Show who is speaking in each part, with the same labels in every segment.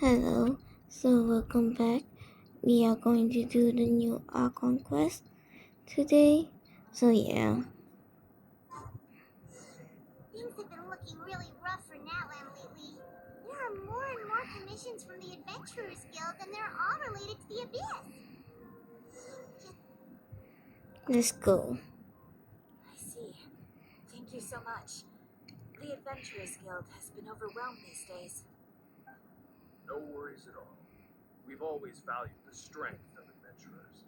Speaker 1: Hello, so welcome back. We are going to do the new conquest today. So yeah,
Speaker 2: Things have been looking really rough for Natlan lately. There are more and more commissions from the Adventurers Guild, and they're all related to the Abyss.
Speaker 1: let's go.
Speaker 3: I see. Thank you so much. The Adventurers Guild has been overwhelmed these days.
Speaker 4: No worries at all. We've always valued the strength of adventurers.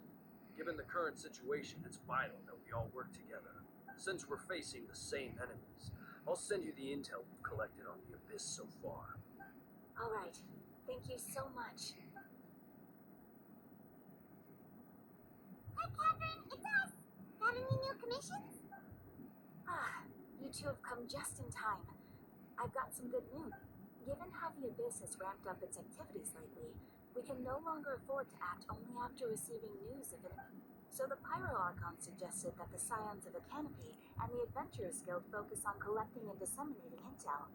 Speaker 4: Given the current situation, it's vital that we all work together. Since we're facing the same enemies, I'll send you the intel we've collected on the Abyss so far.
Speaker 3: All right. Thank you so much.
Speaker 2: Hi, Catherine, it's us. Got any new commissions?
Speaker 3: You two have come just in time. I've got some good news. Given how the Abyss has ramped up its activities lately, we can no longer afford to act only after receiving news of it. So the Pyro Archon suggested that the Scions of the Canopy and the Adventurers Guild focus on collecting and disseminating intel.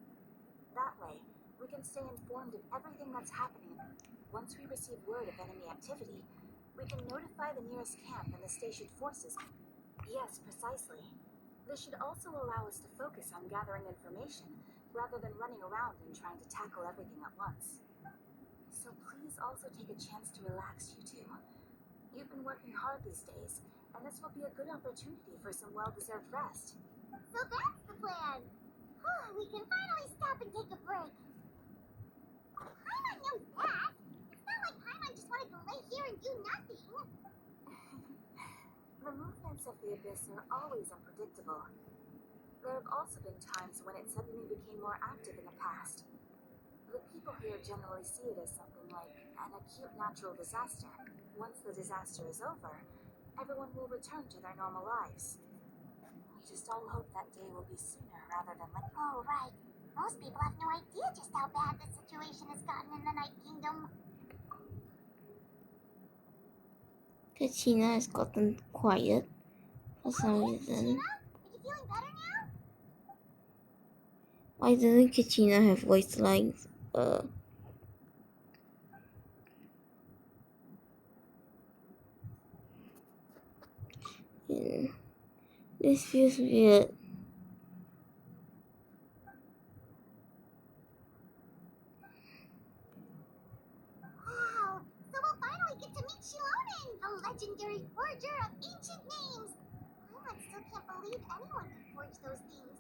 Speaker 3: That way, we can stay informed of everything that's happening. Once we receive word of enemy activity, we can notify the nearest camp and the stationed forces. Yes, precisely. This should also allow us to focus on gathering information rather than running around and trying to tackle everything at once. So please also take a chance to relax, you two. You've been working hard these days, and this will be a good opportunity for some well-deserved rest.
Speaker 2: So that's the plan. We can finally stop and take a break. Paimon knows that. It's not like Paimon just wanted to lay here and do nothing.
Speaker 3: The movements of the Abyss are always unpredictable. There have also been times when it suddenly became more active in the past. The people here generally see it as something like an acute natural disaster. Once the disaster is over, everyone will return to their normal lives. We just all hope that day will be sooner rather than later.
Speaker 2: Oh, right. Most people have no idea just how bad the situation has gotten in the Night Kingdom.
Speaker 1: Katrina has gotten quiet for some
Speaker 2: Hey,
Speaker 1: reason.
Speaker 2: Katrina, are you feeling better now?
Speaker 1: Why doesn't Katrina have voice lines? Yeah. This feels weird.
Speaker 2: Wow, so we'll finally get to meet Shilonen, the legendary forger of ancient names. Paimon still can't believe anyone could forge those things.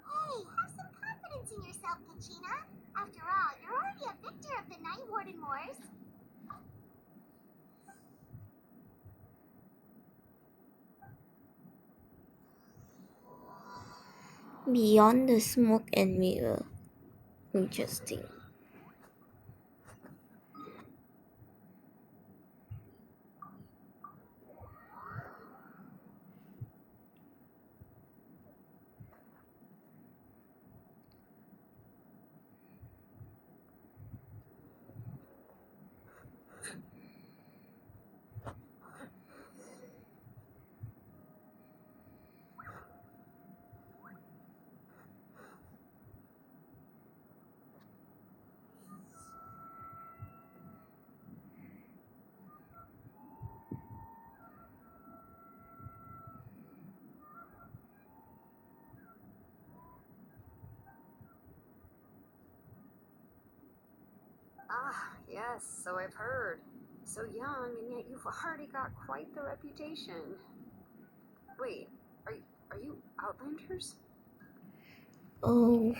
Speaker 2: Hey, have some confidence in yourself, Katrina. After all, you're already a victor of the Night Warden Wars.
Speaker 1: Beyond the smoke and mirror. Interesting.
Speaker 5: Yes, so I've heard. So young, and yet you've already got quite the reputation. Wait, are you Outlanders?
Speaker 1: Oh,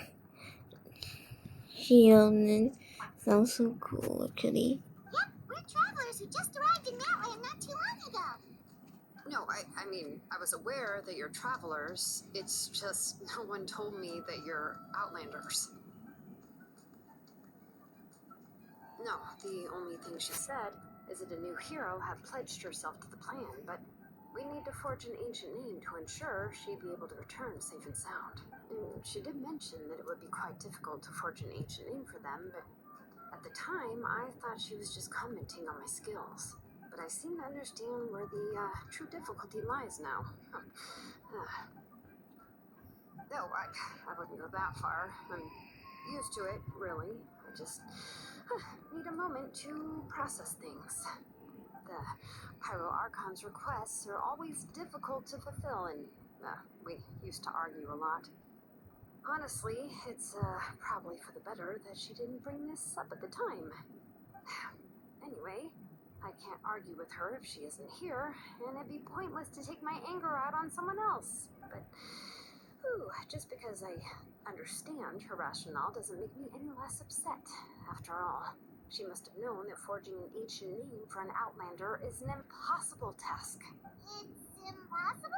Speaker 1: Shion sounds so cool actually.
Speaker 2: Yep, we're travelers who just arrived in Natlan not too long ago.
Speaker 5: No, I mean, I was aware that you're travelers. It's just no one told me that you're Outlanders. No, the only thing she said is that a new hero had pledged herself to the plan, but We need to forge an ancient name to ensure she'd be able to return safe and sound. And she did mention that it would be quite difficult to forge an ancient name for them, but at the time, I thought she was just commenting on my skills. But I seem to understand where the true difficulty lies now. No, I wouldn't go that far. I'm used to it, really. I just need a moment to process things. The Pyro Archon's requests are always difficult to fulfill, and we used to argue a lot. Honestly, it's probably for the better that she didn't bring this up at the time. Anyway, I can't argue with her if she isn't here, and it'd be pointless to take my anger out on someone else. But just because I understand her rationale doesn't make me any less upset. After all, she must have known that forging an ancient name for an Outlander is an impossible task.
Speaker 2: It's impossible?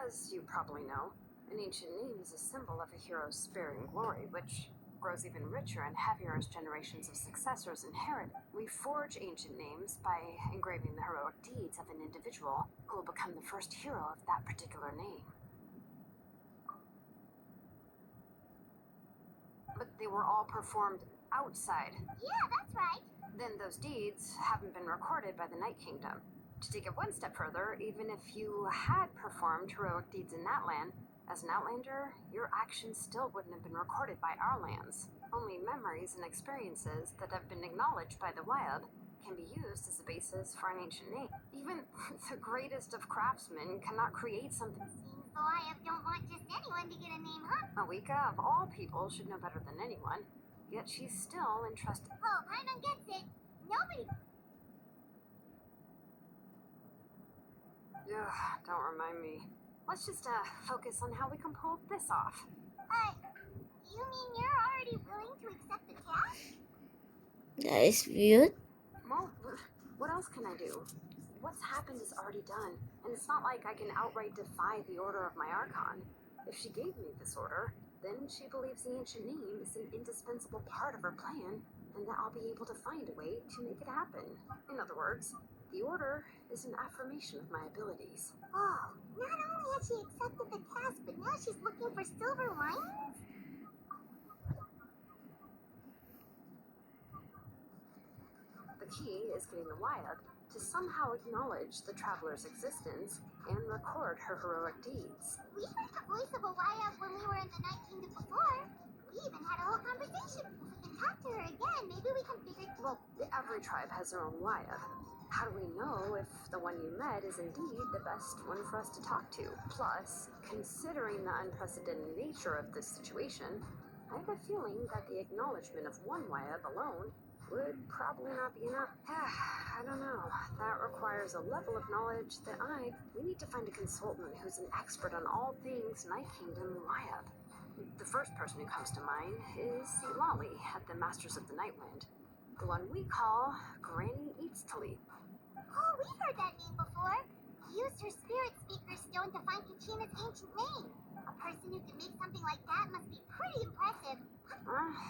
Speaker 5: As you probably know, an ancient name is a symbol of a hero's spirit and glory, which grows even richer and heavier as generations of successors inherit. We forge ancient names by engraving the heroic deeds of an individual who will become the first hero of that particular name. But they were all performed outside.
Speaker 2: Yeah, that's right.
Speaker 5: Then those deeds haven't been recorded by the Night Kingdom. To take it one step further, even if you had performed heroic deeds in Natlan, as an Outlander, your actions still wouldn't have been recorded by our lands. Only memories and experiences that have been acknowledged by the wild can be used as a basis for an ancient name. Even the greatest of craftsmen cannot create something.
Speaker 2: Seems the Wyeth don't want just anyone to get a name, huh?
Speaker 5: Awika, of all people, should know better than anyone. Yet she's still entrusted.
Speaker 2: Oh, Paimon gets it. Nobody...
Speaker 5: Ugh, don't remind me. Let's just focus on how we can pull this off.
Speaker 2: You mean you're already willing to accept the task?
Speaker 1: That is weird.
Speaker 5: Well, what else can I do? What's happened is already done, and it's not like I can outright defy the order of my Archon. If she gave me this order, then she believes the ancient name is an indispensable part of her plan, and that I'll be able to find a way to make it happen. In other words, the order is an affirmation of my abilities.
Speaker 2: Oh, not only has she accepted the task, but now she's looking for silver linings?
Speaker 5: The key is getting the Wyeth to somehow acknowledge the traveler's existence and record her heroic deeds.
Speaker 2: We heard the voice of a Wyeth when we were in the Night Kingdom before. We even had a whole conversation. If we can talk to her again, maybe we can figure...
Speaker 5: Well, every tribe has their own Wyeth. How do we know if the one you met is indeed the best one for us to talk to? Plus, considering the unprecedented nature of this situation, I have a feeling that the acknowledgement of one Wyeth alone would probably not be enough. I don't know. That requires a level of knowledge that we need to find a consultant who's an expert on all things Night Kingdom Wyeth. The first person who comes to mind is St. Lolly at the Masters of the Nightwind, the one we call Granny Eats to Leap.
Speaker 2: Oh, we've heard that name before. We used her spirit speaker stone to find Kachina's ancient name. A person who can make something like that must be pretty impressive.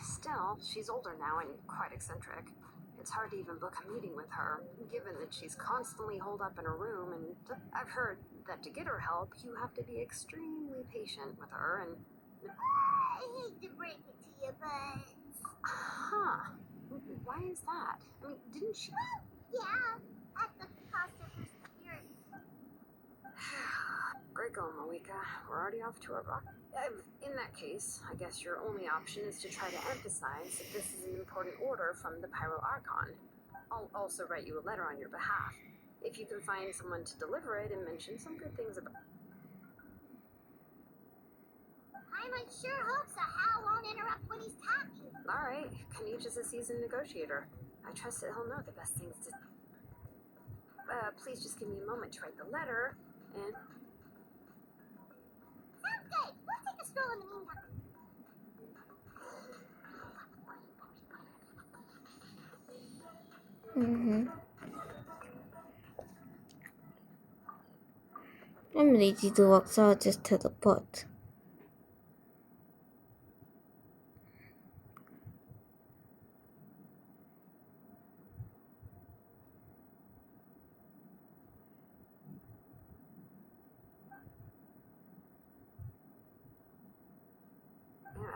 Speaker 5: Still, she's older now and quite eccentric. It's hard to even book a meeting with her, given that she's constantly holed up in her room, and I've heard that to get her help, you have to be extremely patient with her, and...
Speaker 2: I hate to break it to you, but...
Speaker 5: Huh. Why is that? I mean, didn't she...
Speaker 2: Well, yeah, at the cost of her spirit.
Speaker 5: Great going, Malika. We're already off to a rock. In that case, I guess your only option is to try to emphasize that this is an important order from the Pyro Archon. I'll also write you a letter on your behalf. If you can find someone to deliver it and mention some good things about...
Speaker 2: Paimon sure hopes a Hal won't interrupt when he's talking.
Speaker 5: Alright, Kanish is a seasoned negotiator. I trust that he'll know the best things to... please just give me a moment to write the letter, and...
Speaker 2: Sounds good. We'll take a stroll in the meantime.
Speaker 1: I'm lazy to walk, so I'll just teleport.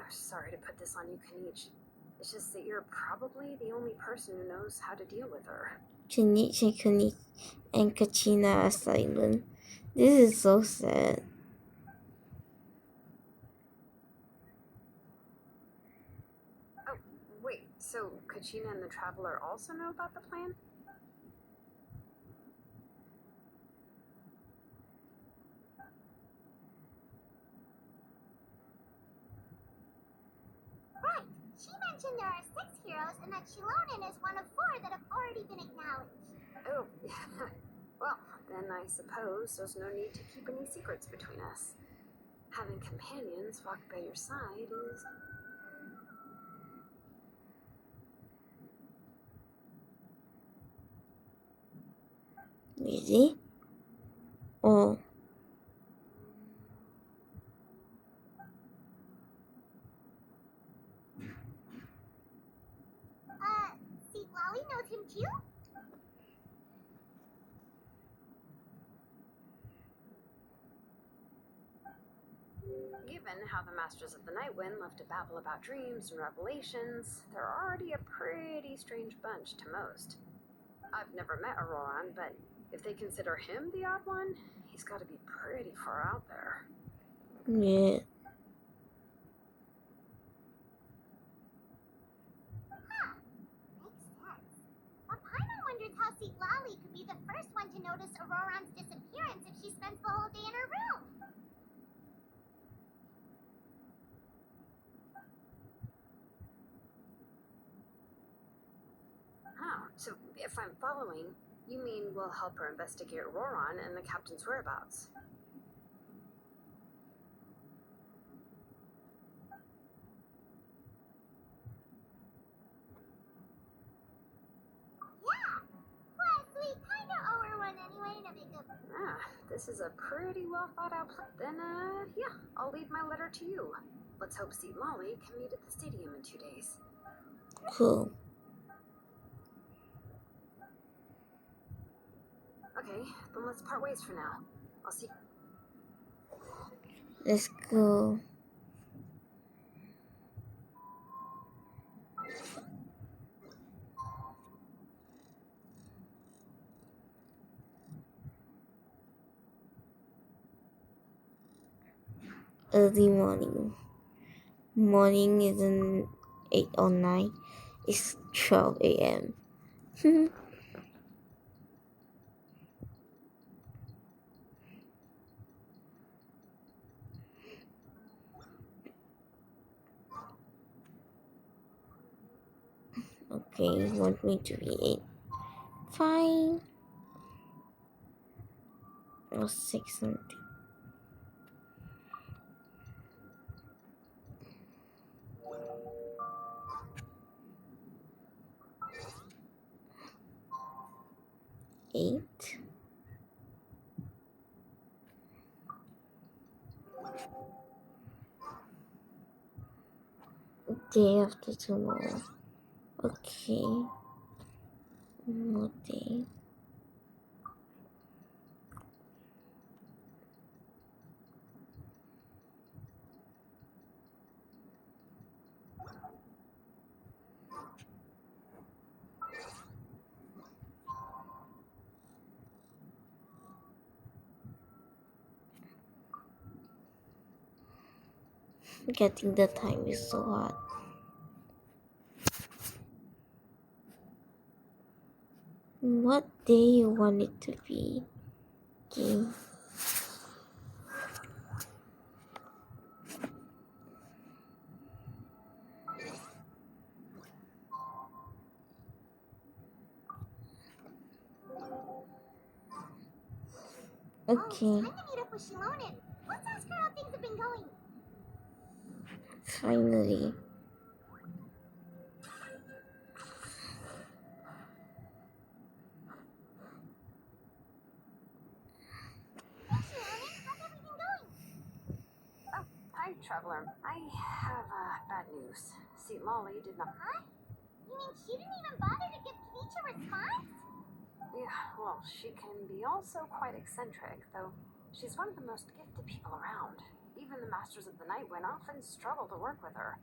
Speaker 5: sorry to put this on you, Kanichi. It's just that you're probably the only person who knows how to deal with her.
Speaker 1: Kanichi and Kachina are silent. This is so sad.
Speaker 5: Oh, wait, so Kachina and the Traveler also know about the plan?
Speaker 2: Right. She mentioned there are 6 heroes and that Shilonen is one of 4 that have already been acknowledged.
Speaker 5: Oh, well, then I suppose there's no need to keep any secrets between us. Having companions walk by your side is...
Speaker 1: Really? Oh.
Speaker 2: See, Lolly knows him too?
Speaker 5: Given how the Masters of the Night Wind love to babble about dreams and revelations, they're already a pretty strange bunch to most. I've never met Auroran, but if they consider him the odd one, he's got to be pretty far out there.
Speaker 1: Yeah.
Speaker 2: Huh. Makes sense. But Paimon wonders how Seat Lolly could be the first one to notice Auroran's disappearance if she spends the whole day in her room.
Speaker 5: Oh, so if I'm following, you mean we'll help her investigate Auroran and the captain's whereabouts?
Speaker 2: Yeah. Plus, we kinda owe her one anyway to make up.
Speaker 5: This is a pretty well thought out plan. Then, yeah, I'll leave my letter to you. Let's hope Seat Lolly can meet at the stadium in 2 days.
Speaker 1: Cool.
Speaker 5: Okay, then let's part ways for now. I'll see.
Speaker 1: Let's go. Early morning. Morning isn't 8 or 9. It's 12 a.m. Okay, you want me to be 8? Fine. Or 6 something. Eight. Day after tomorrow. Okay. What day? Getting the time is so hard. What day you want it to be? Okay. Okay.
Speaker 2: Oh, it's time to meet up with Shilonen. Let's ask her how things have been going.
Speaker 1: Finally.
Speaker 2: Hey, Shilonen, how's everything going?
Speaker 5: Oh, hi, Traveler. I have, bad news. Seat Lolly did not...
Speaker 2: Huh? You mean she didn't even bother to give Peach a response?
Speaker 5: Yeah, well, she can be also quite eccentric, though she's one of the most gifted people around. Even the the Masters of the Night went off and struggled to work with her.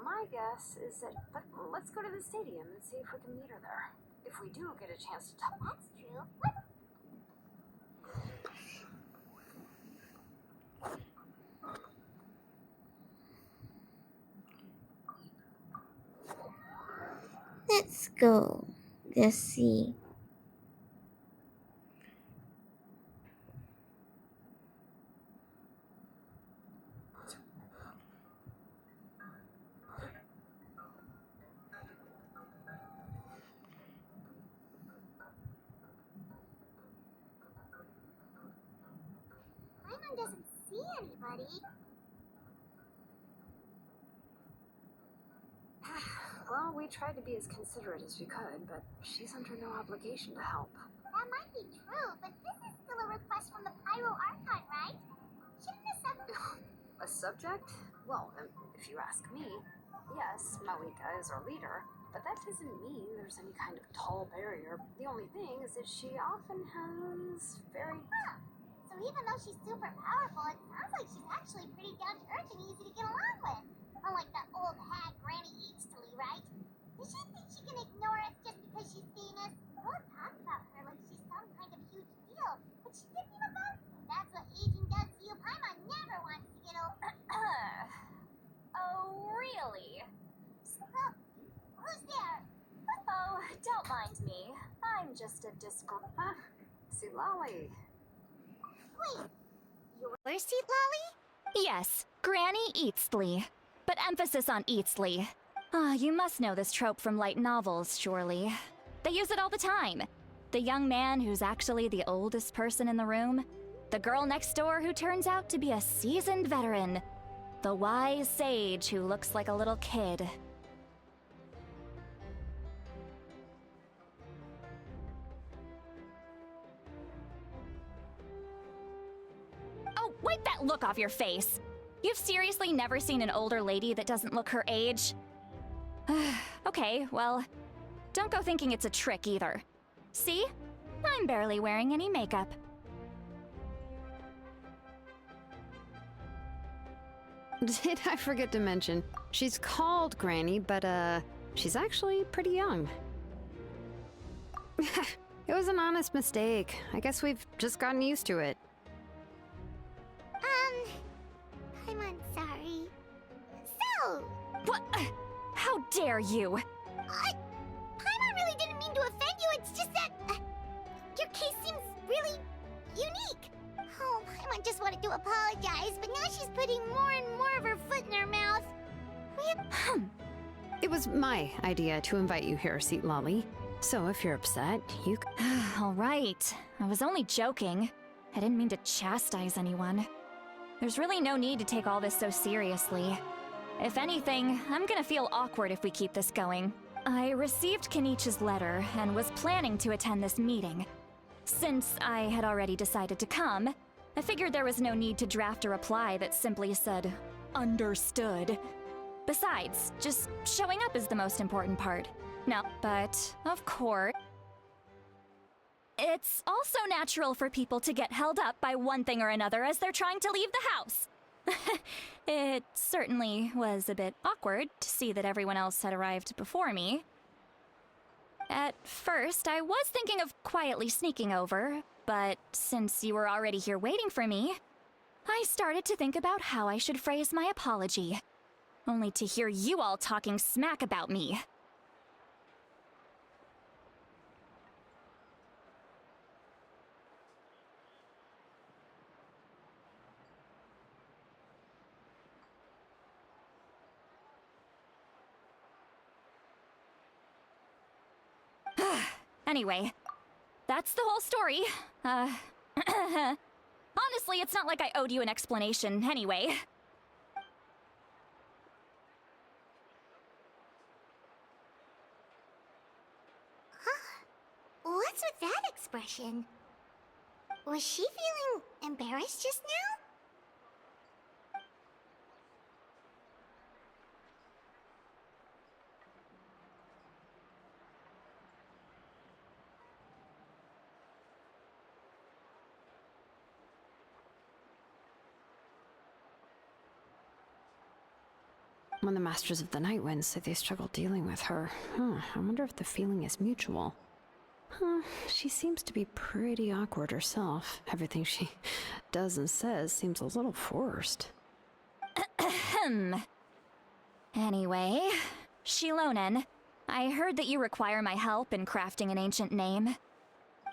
Speaker 5: My guess is that... But let's go to the stadium and see if we can meet her there. If we do get a chance to talk...
Speaker 2: That's true. What?
Speaker 1: Let's go. Let's see.
Speaker 2: Paimon doesn't see anybody.
Speaker 5: Well, we tried to be as considerate as we could, but she's under no obligation to help.
Speaker 2: That might be true, but this is still a request from the Pyro Archon, right? Shouldn't the
Speaker 5: A subject? Well, if you ask me, yes, Malika is our leader, but that doesn't mean there's any kind of tall barrier. The only thing is that she often has very...
Speaker 2: Huh. So even though she's super powerful, it sounds like she's actually pretty down to earth and easy to get along with. Unlike that old hag Granny Eatsley, right? Does she think she can ignore us just because she's famous? We'll talk about her like she's some kind of huge deal, but she didn't even vote. That's what aging does to you. Paimon never wants to get over.
Speaker 3: Oh, really?
Speaker 2: Who's there?
Speaker 3: Oh, don't mind me. I'm just a
Speaker 5: Huh? See, Lolly.
Speaker 2: Wait, your seat, Lolly?
Speaker 6: Yes, Granny Eatsley. But emphasis on Eatsley. You must know this trope from light novels, surely. They use it all the time. The young man who's actually the oldest person in the room. The girl next door who turns out to be a seasoned veteran. The wise sage who looks like a little kid. Oh, wipe that look off your face! You've seriously never seen an older lady that doesn't look her age? Okay, well, don't go thinking it's a trick either. See? I'm barely wearing any makeup.
Speaker 7: Did I forget to mention, she's called Granny, but she's actually pretty young. It was an honest mistake. I guess we've just gotten used to it.
Speaker 2: Paimon, sorry. So,
Speaker 6: What? How dare you?
Speaker 2: Paimon really didn't mean to offend you. It's just that your case seems really unique. Oh, Paimon just wanted to apologize, but now she's putting more and more of her foot in her mouth.
Speaker 7: It was my idea to invite you here, Seat Lolly. So if you're upset, you
Speaker 6: All right. I was only joking. I didn't mean to chastise anyone. There's really no need to take all this so seriously. If anything, I'm gonna feel awkward if we keep this going. I received Kenichi's letter and was planning to attend this meeting. Since I had already decided to come, I figured there was no need to draft a reply that simply said, "Understood." Besides, just showing up is the most important part. No, but of course, it's also natural for people to get held up by one thing or another as they're trying to leave the house. It certainly was a bit awkward to see that everyone else had arrived before me. At first, I was thinking of quietly sneaking over, but since you were already here waiting for me, I started to think about how I should phrase my apology. Only to hear you all talking smack about me. Anyway, that's the whole story. Honestly, it's not like I owed you an explanation anyway.
Speaker 2: What's with that expression? Was she feeling embarrassed just now?
Speaker 7: When the Masters of the Night Wind say they struggle dealing with her, I wonder if the feeling is mutual. She seems to be pretty awkward herself. Everything she does and says seems a little forced.
Speaker 6: Anyway, Shilonen, I heard that you require my help in crafting an ancient name.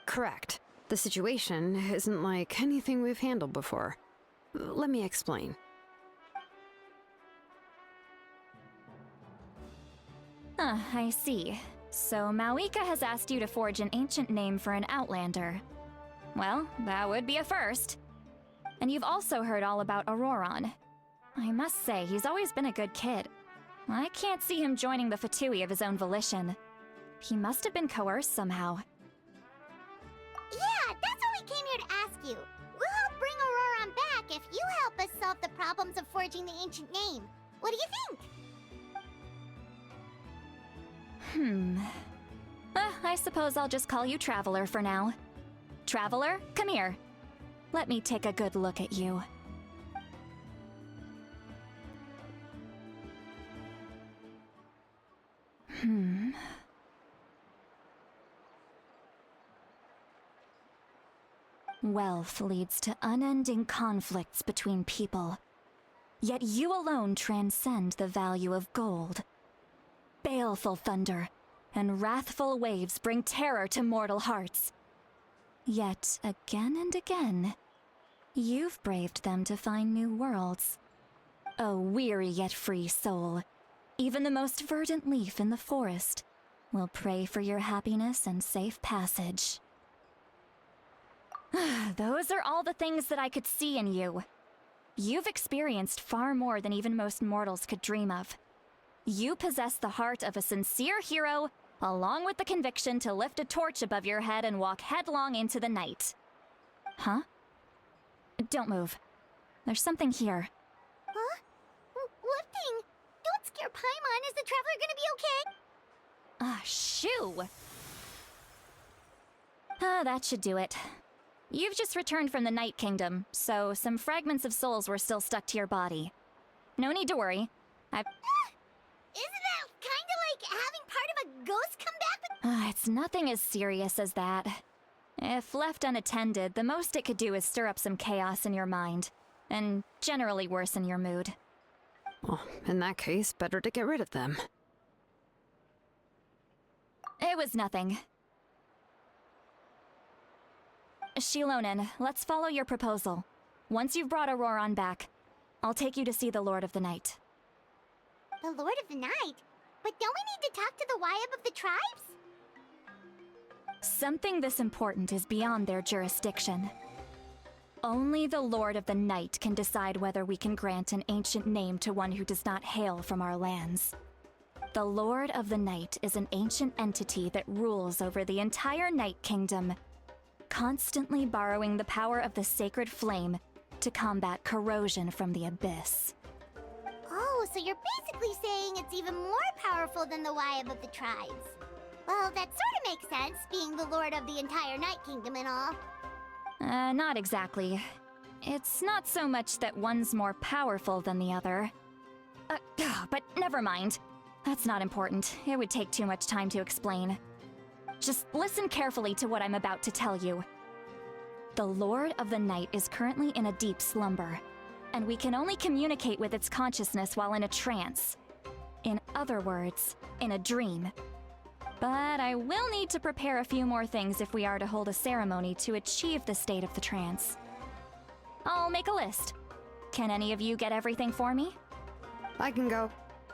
Speaker 7: Correct. The situation isn't like anything we've handled before. Let me explain.
Speaker 6: I see. So Mawika has asked you to forge an ancient name for an outlander. Well, that would be a first. And you've also heard all about Auroron. I must say, he's always been a good kid. I can't see him joining the Fatui of his own volition. He must have been coerced somehow.
Speaker 2: Yeah, that's what we came here to ask you. We'll help bring Auroron back if you help us solve the problems of forging the ancient name. What do you think?
Speaker 6: I suppose I'll just call you Traveler for now. Traveler, come here. Let me take a good look at you. Wealth leads to unending conflicts between people. Yet you alone transcend the value of gold. Baleful thunder and wrathful waves bring terror to mortal hearts. Yet again and again, you've braved them to find new worlds. O weary yet free soul, even the most verdant leaf in the forest will pray for your happiness and safe passage. Those are all the things that I could see in you. You've experienced far more than even most mortals could dream of. You possess the heart of a sincere hero, along with the conviction to lift a torch above your head and walk headlong into the night. Huh? Don't move. There's something here.
Speaker 2: Huh? What thing? Don't scare Paimon. Is the Traveler gonna be okay?
Speaker 6: Shoo! That should do it. You've just returned from the Night Kingdom, so some fragments of souls were still stuck to your body. No need to worry.
Speaker 2: Isn't that kinda like having part of a ghost come back?
Speaker 6: It's nothing as serious as that. If left unattended, the most it could do is stir up some chaos in your mind, and generally worsen your mood.
Speaker 7: Well, in that case, better to get rid of them.
Speaker 6: It was nothing. Shilonen, let's follow your proposal. Once you've brought Auroron back, I'll take you to see the Lord of the Night.
Speaker 2: The Lord of the Night? But don't we need to talk to the Wyab of the tribes?
Speaker 6: Something this important is beyond their jurisdiction. Only the Lord of the Night can decide whether we can grant an ancient name to one who does not hail from our lands. The Lord of the Night is an ancient entity that rules over the entire Night Kingdom, constantly borrowing the power of the sacred flame to combat corrosion from the abyss.
Speaker 2: Oh, so you're basically saying it's even more powerful than the Wyab of the tribes. Well, that sort of makes sense, being the lord of the entire Night Kingdom and all.
Speaker 6: Not exactly. It's not so much that one's more powerful than the other. But never mind. That's not important. It would take too much time to explain. Just listen carefully to what I'm about to tell you. The Lord of the Night is currently in a deep slumber, and we can only communicate with its consciousness while in a trance. In other words, in a dream. But I will need to prepare a few more things if we are to hold a ceremony to achieve the state of the trance. I'll make a list. Can any of you get everything for me?
Speaker 7: I can go.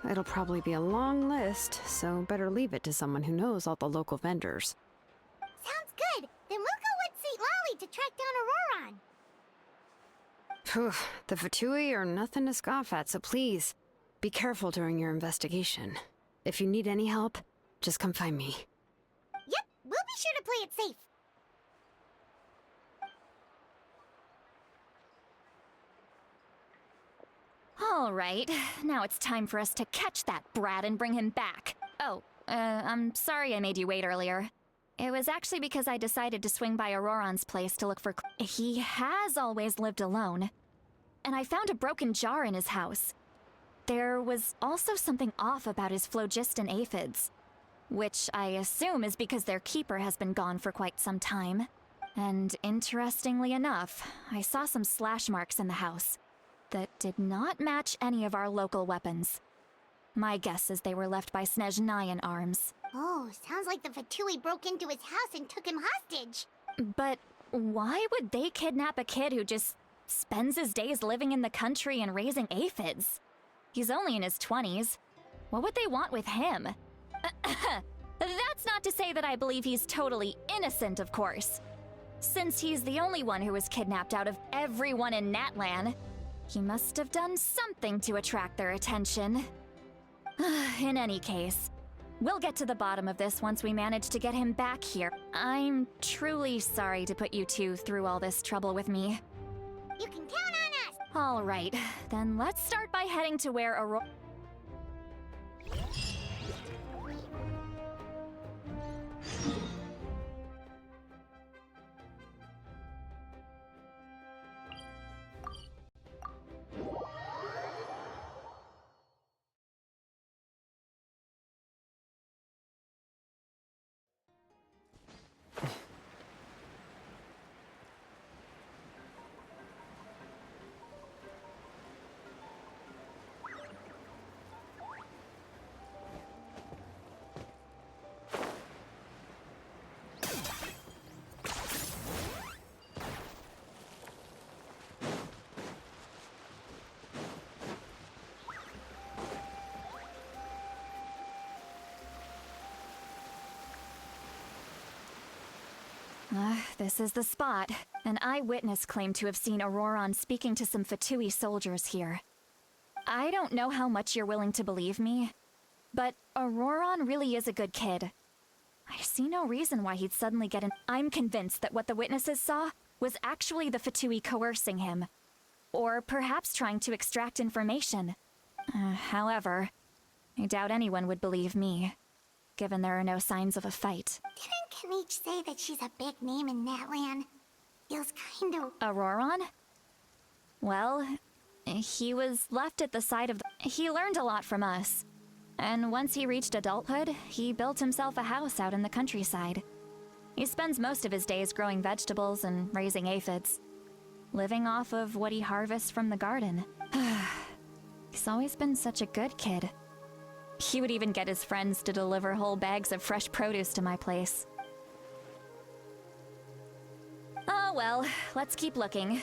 Speaker 7: It'll probably be a long list, so better leave it to someone who knows all the local vendors.
Speaker 2: Sounds good. Then we'll go with St. Lolly to track down Auroron.
Speaker 7: Phew, the Fatui are nothing to scoff at, so please, be careful during your investigation. If you need any help, just come find me.
Speaker 2: Yep, we'll be sure to play it safe.
Speaker 6: All right, now it's time for us to catch that brat and bring him back. Oh, I'm sorry I made you wait earlier. It was actually because I decided to swing by Auroron's place to look for... He has always lived alone. And I found a broken jar in his house. there was also something off about his phlogiston aphids, which I assume is because their keeper has been gone for quite some time. And interestingly enough, I saw some slash marks in the house that did not match any of our local weapons. My guess is they were left by Snezhnayan arms.
Speaker 2: Oh, sounds like the Fatui broke into his house and took him hostage.
Speaker 6: But why would they kidnap a kid who just spends his days living in the country and raising aphids? He's only in his 20s. What would they want with him? That's not to say that I believe he's totally innocent, of course. Since he's the only one who was kidnapped out of everyone in Natlan, he must have done something to attract their attention. In any case, we'll get to the bottom of this once we manage to get him back here. I'm truly sorry to put you two through all this trouble with me.
Speaker 2: You can count on us!
Speaker 6: All right, then let's start by heading to where Aurora... This is the spot. An eyewitness claimed to have seen Auroron speaking to some Fatui soldiers here. I don't know how much you're willing to believe me, but Auroron really is a good kid. I see no reason why he'd suddenly get in. I'm convinced that what the witnesses saw was actually the Fatui coercing him, or perhaps trying to extract information. However, I doubt anyone would believe me, given there are no signs of a fight.
Speaker 2: Didn't Kanich say that she's a big name in Natlan? Feels kind of...
Speaker 6: Auroron? Well, he was left at the side of the... He learned a lot from us. And once he reached adulthood, he built himself a house out in the countryside. He spends most of his days growing vegetables and raising aphids, living off of what he harvests from the garden. He's always been such a good kid. He would even get his friends to deliver whole bags of fresh produce to my place. Oh well, let's keep looking.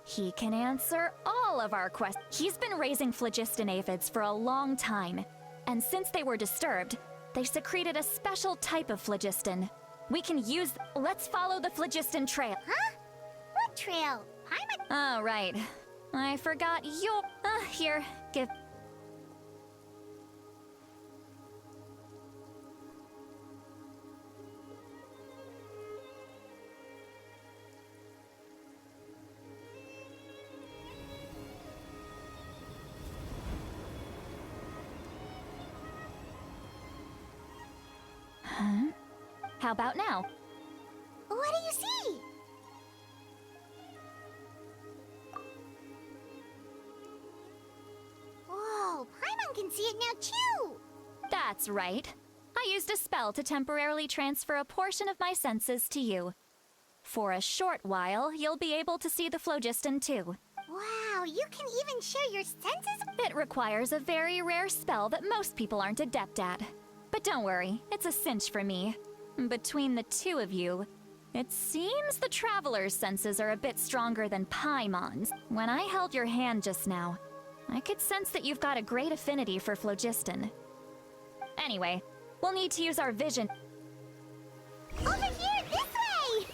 Speaker 6: He can answer all of our questions. He's been raising phlogiston aphids for a long time, and since they were disturbed, they secreted a special type of phlogiston. We can use... Let's follow the phlogiston trail.
Speaker 2: Huh? What trail? Paimon?
Speaker 6: Oh, right. I forgot your... here, give... Huh? How about now?
Speaker 2: What do you see? Whoa, Paimon can see it now too!
Speaker 6: That's right. I used a spell to temporarily transfer a portion of my senses to you. For a short while, you'll be able to see the phlogiston too.
Speaker 2: Wow, you can even share your senses?
Speaker 6: It requires a very rare spell that most people aren't adept at. But don't worry, it's a cinch for me. Between the two of you, it seems the Traveler's senses are a bit stronger than Paimon's. When I held your hand just now, I could sense that you've got a great affinity for phlogiston. Anyway, we'll need to use our vision.
Speaker 2: Over here, this way!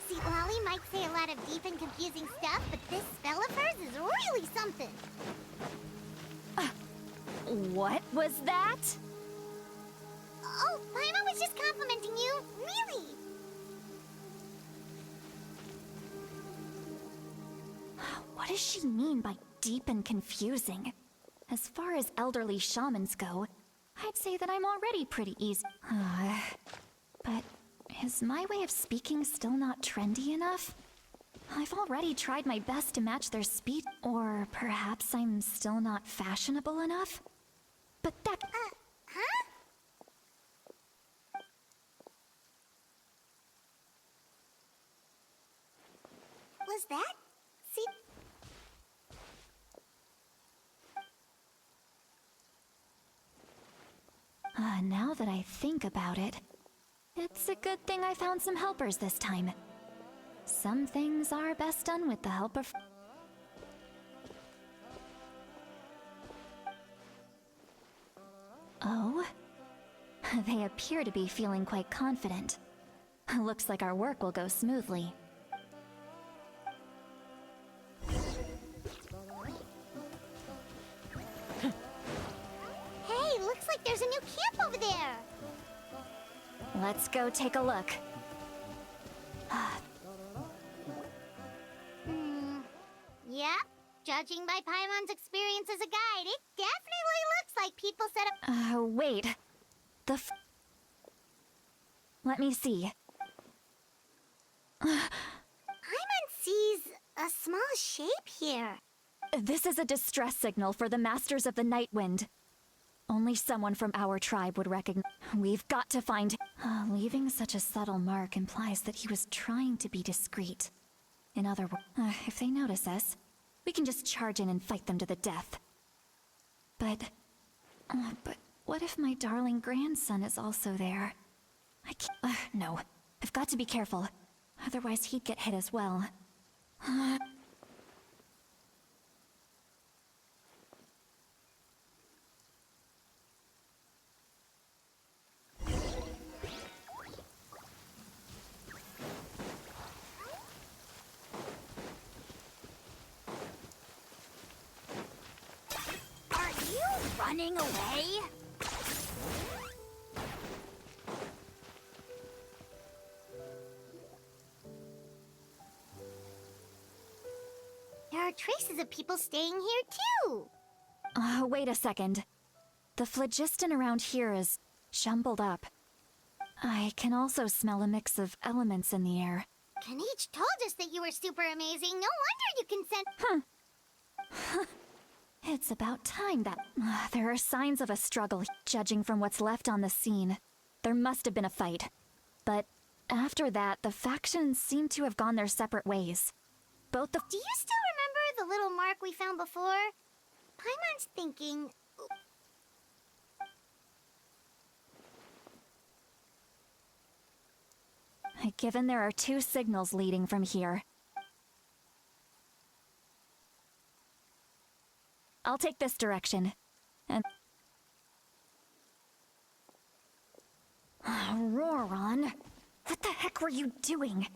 Speaker 2: See, Lolly might say a lot of deep and confusing stuff, but this spell of hers is really something.
Speaker 6: What was that?
Speaker 2: Oh, Paimon was just complimenting you. Really?
Speaker 6: What does she mean by deep and confusing? As far as elderly shamans go, I'd say that I'm already pretty easy. But is my way of speaking still not trendy enough? I've already tried my best to match their speed. Or perhaps I'm still not fashionable enough? But that...
Speaker 2: Huh? Was that? See?
Speaker 6: Now that I think about it, it's a good thing I found some helpers this time. Some things are best done with the help of... Oh? They appear to be feeling quite confident. Looks like our work will go smoothly.
Speaker 2: Hey, looks like there's a new camp over there.
Speaker 6: Let's go take a look.
Speaker 2: Yep. Judging by Paimon's experience as a guide, it definitely looks like people set up...
Speaker 6: Wait. Let me see.
Speaker 2: Paimon sees a small shape here.
Speaker 6: This is a distress signal for the Masters of the Night Wind. Only someone from our tribe would recognize... We've got to find... leaving such a subtle mark implies that he was trying to be discreet. In other words, if they notice us, we can just charge in and fight them to the death. But what if my darling grandson is also there? I can't... no. I've got to be careful. Otherwise he'd get hit as well.
Speaker 2: Are you running away? There are traces of people staying here too.
Speaker 6: Wait a second. The phlogiston around here is jumbled up. I can also smell a mix of elements in the air.
Speaker 2: Kanich told us that you were super amazing. No wonder you can sense...
Speaker 6: It's about time that... there are signs of a struggle, judging from what's left on the scene. There must have been a fight. But after that, the factions seem to have gone their separate ways. Both the...
Speaker 2: Do you still remember the little mark we found before? Paimon's thinking...
Speaker 6: Given there are two signals leading from here, I'll take this direction. And... Roron, what the heck were you doing?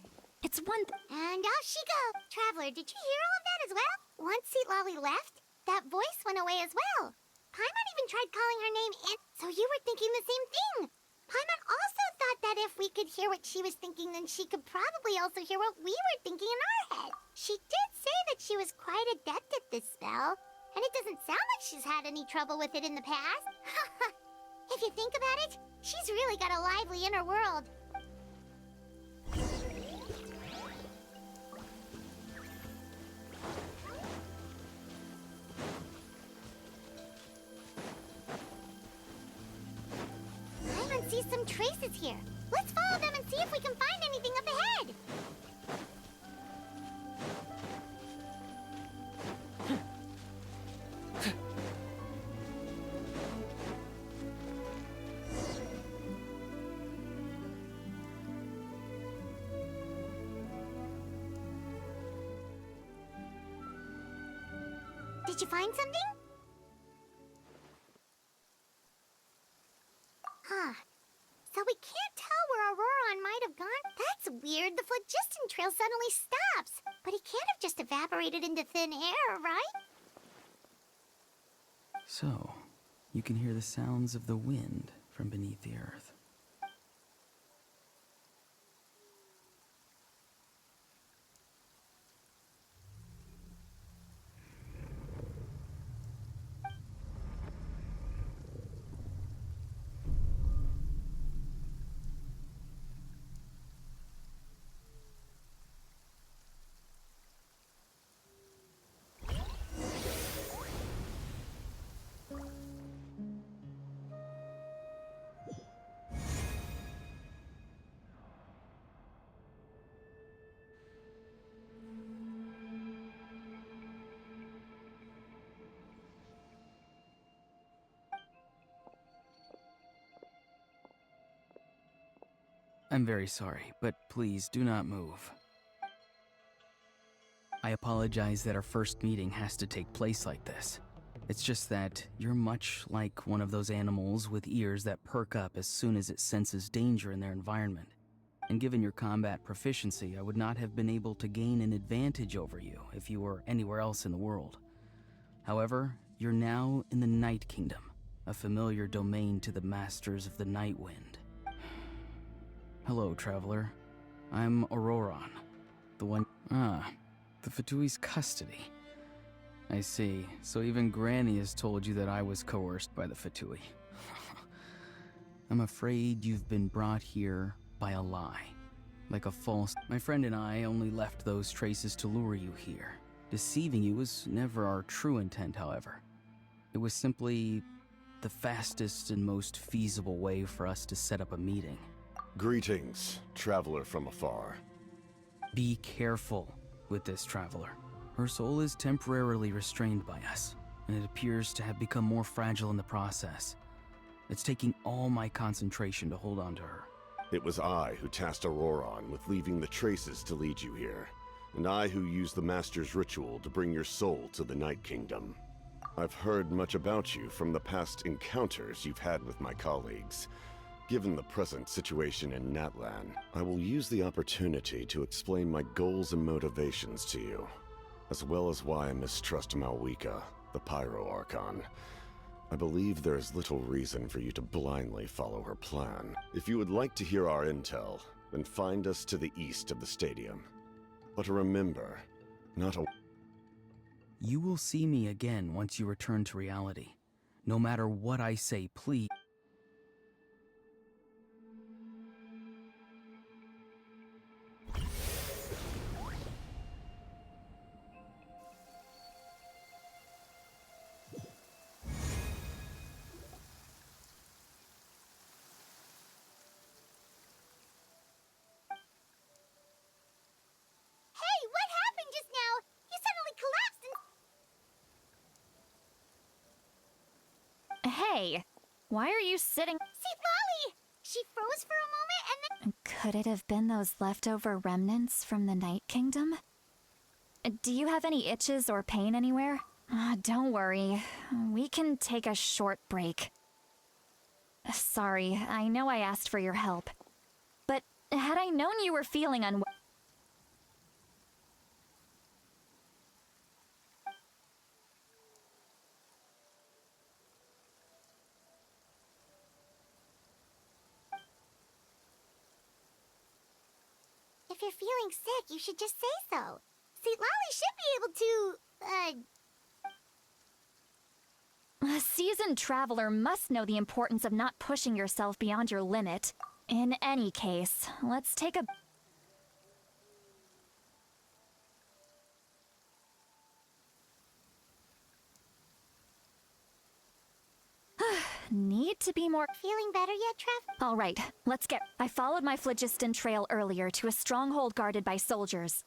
Speaker 6: It's one...
Speaker 2: And off she goes. Traveler, did you hear all of that as well? Once Seat Lolly left, that voice went away as well. Paimon even tried calling her name in, so you were thinking the same thing. Paimon also thought that if we could hear what she was thinking, then she could probably also hear what we were thinking in our head. She did say that she was quite adept at this spell, and it doesn't sound like she's had any trouble with it in the past. If you think about it, she's really got a lively inner world. Paimon sees some traces here. Let's follow them and see if we can find anything up ahead. Did you find something? Huh. So we can't tell where Auroron might have gone? That's weird. The phlogiston trail suddenly stops. But he can't have just evaporated into thin air, right?
Speaker 8: So, you can hear the sounds of the wind from beneath the earth. I'm very sorry, but please do not move. I apologize that our first meeting has to take place like this. It's just that you're much like one of those animals with ears that perk up as soon as it senses danger in their environment. And given your combat proficiency, I would not have been able to gain an advantage over you if you were anywhere else in the world. However, you're now in the Night Kingdom, a familiar domain to the masters of the Night Wind. Hello, traveler. I'm Auroron, the one... the Fatui's custody. I see. So even Granny has told you that I was coerced by the Fatui. I'm afraid you've been brought here by a lie. Like a false... My friend and I only left those traces to lure you here. Deceiving you was never our true intent, however. It was simply the fastest and most feasible way for us to set up a meeting.
Speaker 9: Greetings, traveler from afar.
Speaker 8: Be careful with this traveler. Her soul is temporarily restrained by us, and it appears to have become more fragile in the process. It's taking all my concentration to hold on to her.
Speaker 9: It was I who tasked Auroron with leaving the traces to lead you here, and I who used the Master's ritual to bring your soul to the Night Kingdom. I've heard much about you from the past encounters you've had with my colleagues. Given the present situation in Natlan, I will use the opportunity to explain my goals and motivations to you, as well as why I mistrust Malwika, the Pyro Archon. I believe there is little reason for you to blindly follow her plan. If you would like to hear our intel, then find us to the east of the stadium. But remember, not a...
Speaker 8: You will see me again once you return to reality. No matter what I say, please...
Speaker 2: Hey, what happened just now? You suddenly collapsed and...
Speaker 6: Hey, why are you sitting?
Speaker 2: See, Lolly! She froze for a moment and then...
Speaker 6: Could it have been those leftover remnants from the Night Kingdom? Do you have any itches or pain anywhere? Don't worry. We can take a short break. Sorry, I know I asked for your help. But had I known you were feeling unwell...
Speaker 2: If you're feeling sick, you should just say so. See, Lolly should be able to,
Speaker 6: A seasoned traveler must know the importance of not pushing yourself beyond your limit. In any case, let's take a... Need to be more...
Speaker 2: Feeling better yet, Trev?
Speaker 6: All right, let's get... I followed my phlogiston trail earlier to a stronghold guarded by soldiers.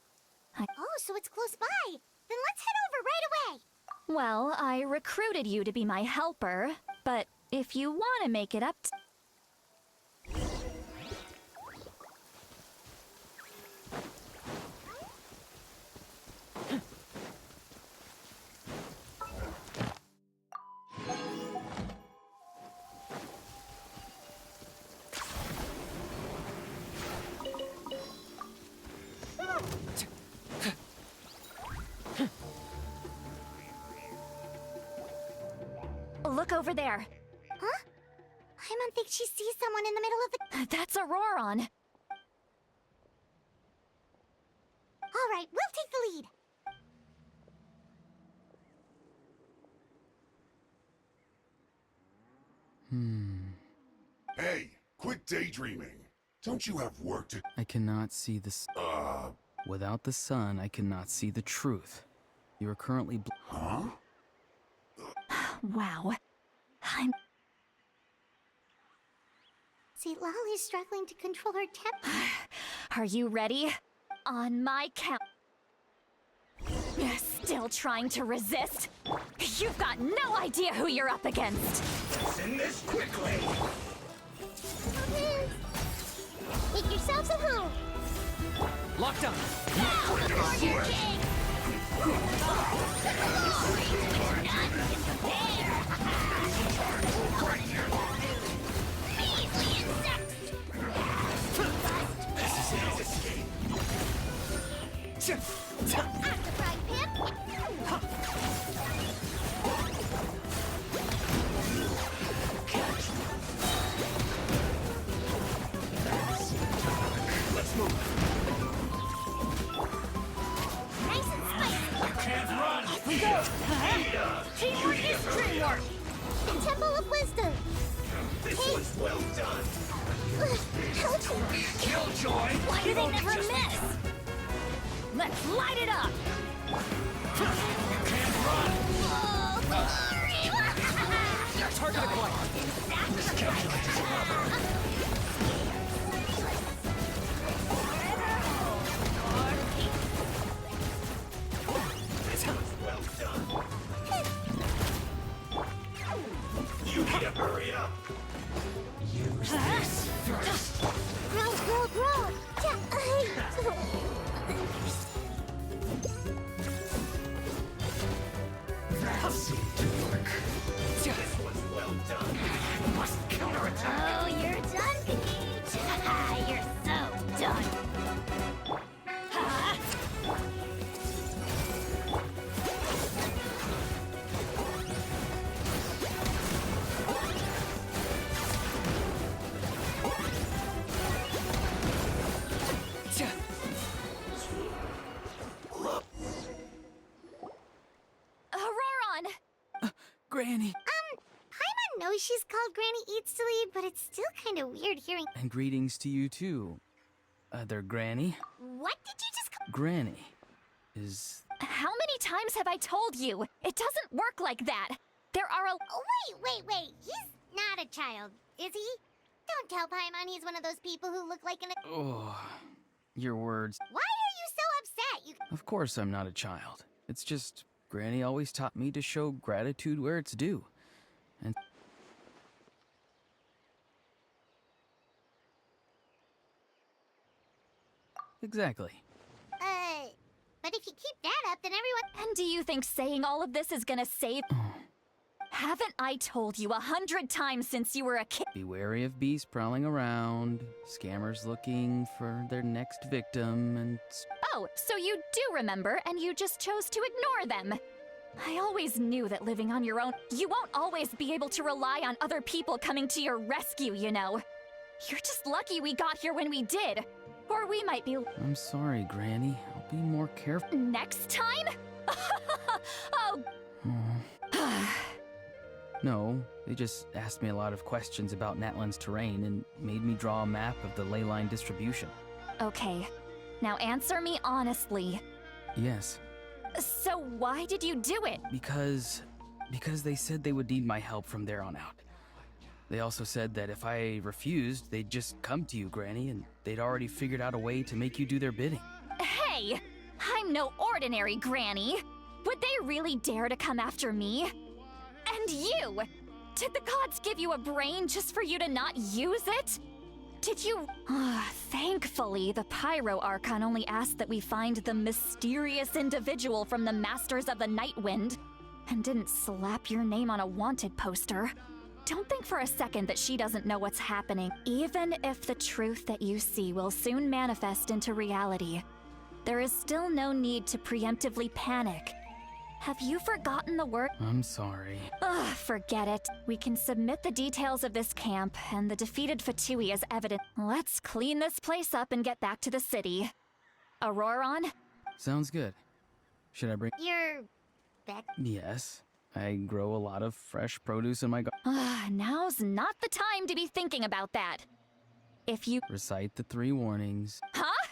Speaker 2: Oh, so it's close by. Then let's head over right away.
Speaker 6: Well, I recruited you to be my helper, but if you want to make it up to... Look over there.
Speaker 2: Huh? Paimon thinks she sees someone in the middle of the...
Speaker 6: That's Auroron.
Speaker 2: All right, we'll take the lead.
Speaker 10: Hey, quit daydreaming. Don't you have work to...
Speaker 8: I cannot see the... Without the sun, I cannot see the truth. You are currently...
Speaker 10: Huh?
Speaker 6: Wow. I'm...
Speaker 2: See, Lolly's struggling to control her temper.
Speaker 6: Are you ready? On my count... Still trying to resist? You've got no idea who you're up against!
Speaker 10: Let's end this quickly!
Speaker 2: Make yourselves at home.
Speaker 8: Locked on.
Speaker 2: Now, the Warrior King! The glory to which none can compare! Measly insects! After frying pan!
Speaker 10: Let's move.
Speaker 2: Nice and spicy!
Speaker 10: Can't run.
Speaker 2: Off we go! Teamwork is dreamwork! The Temple of Wisdom!
Speaker 10: This was well done.
Speaker 2: Ouchie!
Speaker 10: Killjoy.
Speaker 6: Why do they never miss? Let's light it up!
Speaker 10: Can't run.
Speaker 2: Oh, glory!
Speaker 8: Target acquired.
Speaker 10: This Killjoy is rubber. This was well done. You need to hurry up. Use this first.
Speaker 2: Growl, growl, growl!
Speaker 10: That seemed to work. This was well done. Must counterattack.
Speaker 2: Oh, you're done, Peach! You're so done!
Speaker 6: Auroron!
Speaker 8: Granny.
Speaker 2: Paimon knows she's called Granny Eats to Lead, but it's still kind of weird hearing.
Speaker 8: And greetings to you too. Other Granny.
Speaker 2: What did you just call?
Speaker 8: Granny is...
Speaker 6: How many times have I told you? It doesn't work like that. There are a...
Speaker 2: Oh, wait. He's not a child, is he? Don't tell Paimon he's one of those people who look like an.
Speaker 8: Oh, your words.
Speaker 2: Why are you so upset? You.
Speaker 8: Of course I'm not a child. It's just Granny always taught me to show gratitude where it's due. And exactly.
Speaker 2: But if you keep that up, then everyone.
Speaker 6: And do you think saying all of this is gonna save... Haven't I told you 100 times since you were a kid?
Speaker 8: Be wary of beasts prowling around, scammers looking for their next victim, and...
Speaker 6: Oh, so you do remember, and you just chose to ignore them. I always knew that living on your own, you won't always be able to rely on other people coming to your rescue, you know. You're just lucky we got here when we did. Or we might be...
Speaker 8: I'm sorry, Granny. I'll be more careful.
Speaker 6: Next time? Oh...
Speaker 8: No, they just asked me a lot of questions about Natlan's terrain and made me draw a map of the ley line distribution.
Speaker 6: Okay. Now answer me honestly.
Speaker 8: Yes.
Speaker 6: So why did you do it?
Speaker 8: Because they said they would need my help from there on out. They also said that if I refused, they'd just come to you, Granny, and they'd already figured out a way to make you do their bidding.
Speaker 6: Hey! I'm no ordinary Granny! Would they really dare to come after me? And you! Did the gods give you a brain just for you to not use it? Did you... Thankfully, the Pyro Archon only asked that we find the mysterious individual from the Masters of the Nightwind, and didn't slap your name on a wanted poster. Don't think for a second that she doesn't know what's happening. Even if the truth that you see will soon manifest into reality, there is still no need to preemptively panic. Have you forgotten the word?
Speaker 8: I'm sorry.
Speaker 6: Ugh, forget it. We can submit the details of this camp and the defeated Fatui as evidence. Let's clean this place up and get back to the city. Auroron?
Speaker 8: Sounds good. Should I bring...
Speaker 2: You're back.
Speaker 8: Yes. I grow a lot of fresh produce in my garden.
Speaker 6: Now's not the time to be thinking about that. If you...
Speaker 8: Recite the 3 warnings.
Speaker 6: Huh?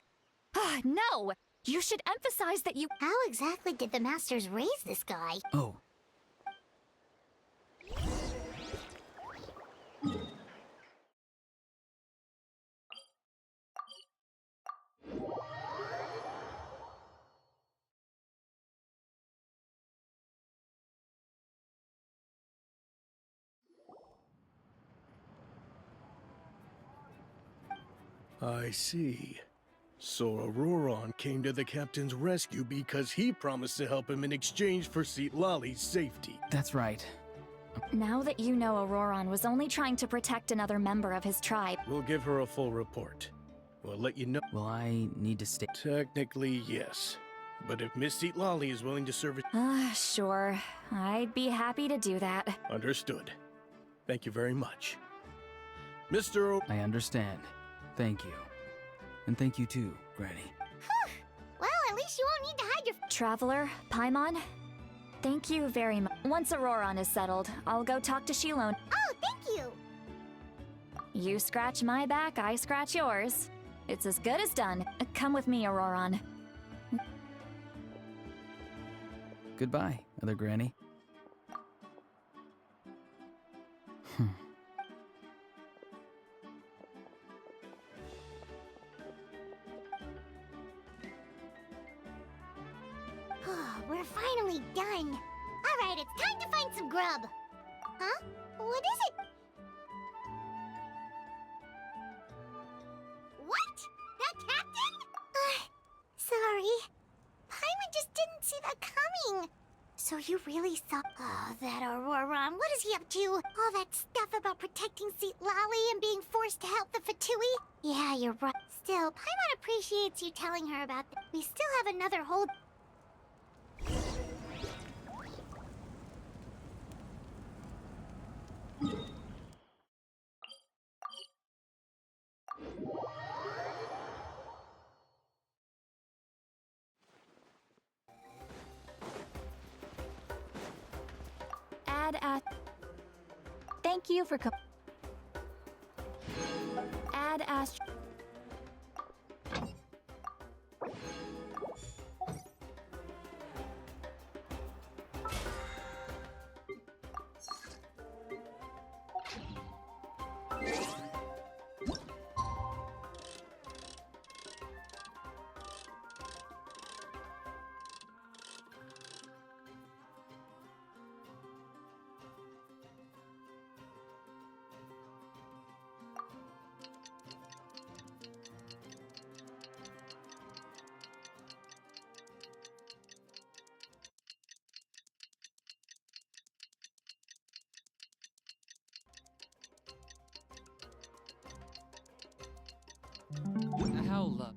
Speaker 6: No! You should emphasize that you...
Speaker 2: How exactly did the Masters raise this guy?
Speaker 8: Oh.
Speaker 11: I see. So Auroron came to the captain's rescue because he promised to help him in exchange for Lali's safety.
Speaker 8: That's right.
Speaker 6: Now that you know Auroron was only trying to protect another member of his tribe.
Speaker 11: We'll give her a full report. We'll let you know.
Speaker 8: Will I need to stay?
Speaker 11: Technically, yes. But if Miss Lali is willing to serve it...
Speaker 6: Sure. I'd be happy to do that.
Speaker 11: Understood. Thank you very much. Mr. O...
Speaker 8: I understand. Thank you. And thank you too, Granny.
Speaker 2: Well, at least you won't need to hide your...
Speaker 6: Traveler, Paimon, thank you very much. Once Auroron is settled, I'll go talk to Shilon.
Speaker 2: Oh, thank you!
Speaker 6: You scratch my back, I scratch yours. It's as good as done. Come with me, Auroron.
Speaker 8: Goodbye, other Granny.
Speaker 2: We're finally done. Alright, it's time to find some grub. Huh? What is it? What? That captain? Sorry. Paimon just didn't see that coming. So you really saw... Oh, that Auroron. What is he up to? All that stuff about protecting Lali and being forced to help the Fatui? Yeah, you're right. Still, Paimon appreciates you telling her about that. We still have another whole...
Speaker 6: Thank you for Ad Ast...
Speaker 12: What the hell, look?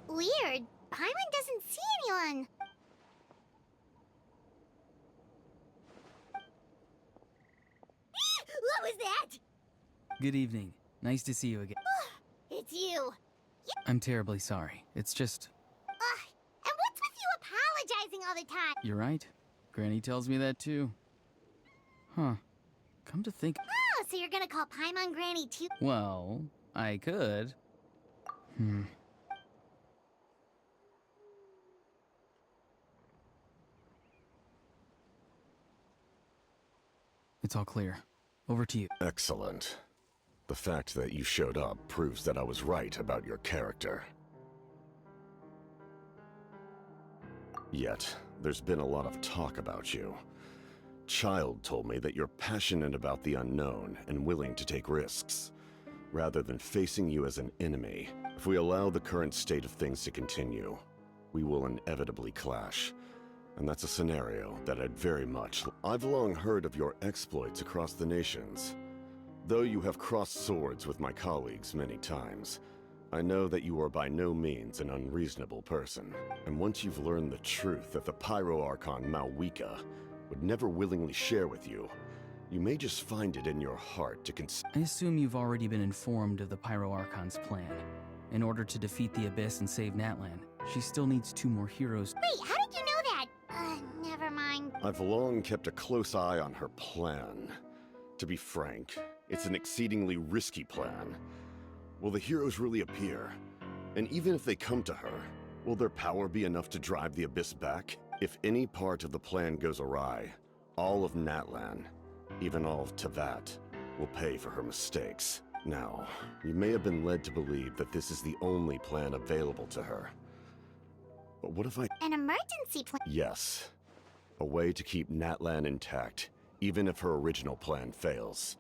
Speaker 2: Weird. Paimon doesn't see anyone. What was that?
Speaker 8: Good evening. Nice to see you again.
Speaker 2: It's you.
Speaker 8: I'm terribly sorry. It's just...
Speaker 2: And what's with you apologizing all the time?
Speaker 8: You're right. Granny tells me that too. Huh. Come to think...
Speaker 2: Oh, so you're gonna call Paimon Granny too?
Speaker 8: Well, I could. It's all clear. Over to you.
Speaker 9: Excellent. The fact that you showed up proves that I was right about your character. Yet, there's been a lot of talk about you. Child told me that you're passionate about the unknown and willing to take risks, rather than facing you as an enemy. If we allow the current state of things to continue, we will inevitably clash. And that's a scenario that I'd very much... I've long heard of your exploits across the nations. Though you have crossed swords with my colleagues many times, I know that you are by no means an unreasonable person. And once you've learned the truth that the Pyro Archon Malwika would never willingly share with you, you may just find it in your heart to
Speaker 8: I assume you've already been informed of the Pyro Archon's plan. In order to defeat the Abyss and save Natlan, she still needs 2 more heroes.
Speaker 2: Wait, how did you know that? Never mind.
Speaker 9: I've long kept a close eye on her plan. To be frank, it's an exceedingly risky plan. Will the heroes really appear? And even if they come to her, will their power be enough to drive the Abyss back? If any part of the plan goes awry, all of Natlan, even all of Tevat, will pay for her mistakes. Now, you may have been led to believe that this is the only plan available to her. But what if
Speaker 2: An emergency plan?
Speaker 9: Yes. A way to keep Natlan intact, even if her original plan fails.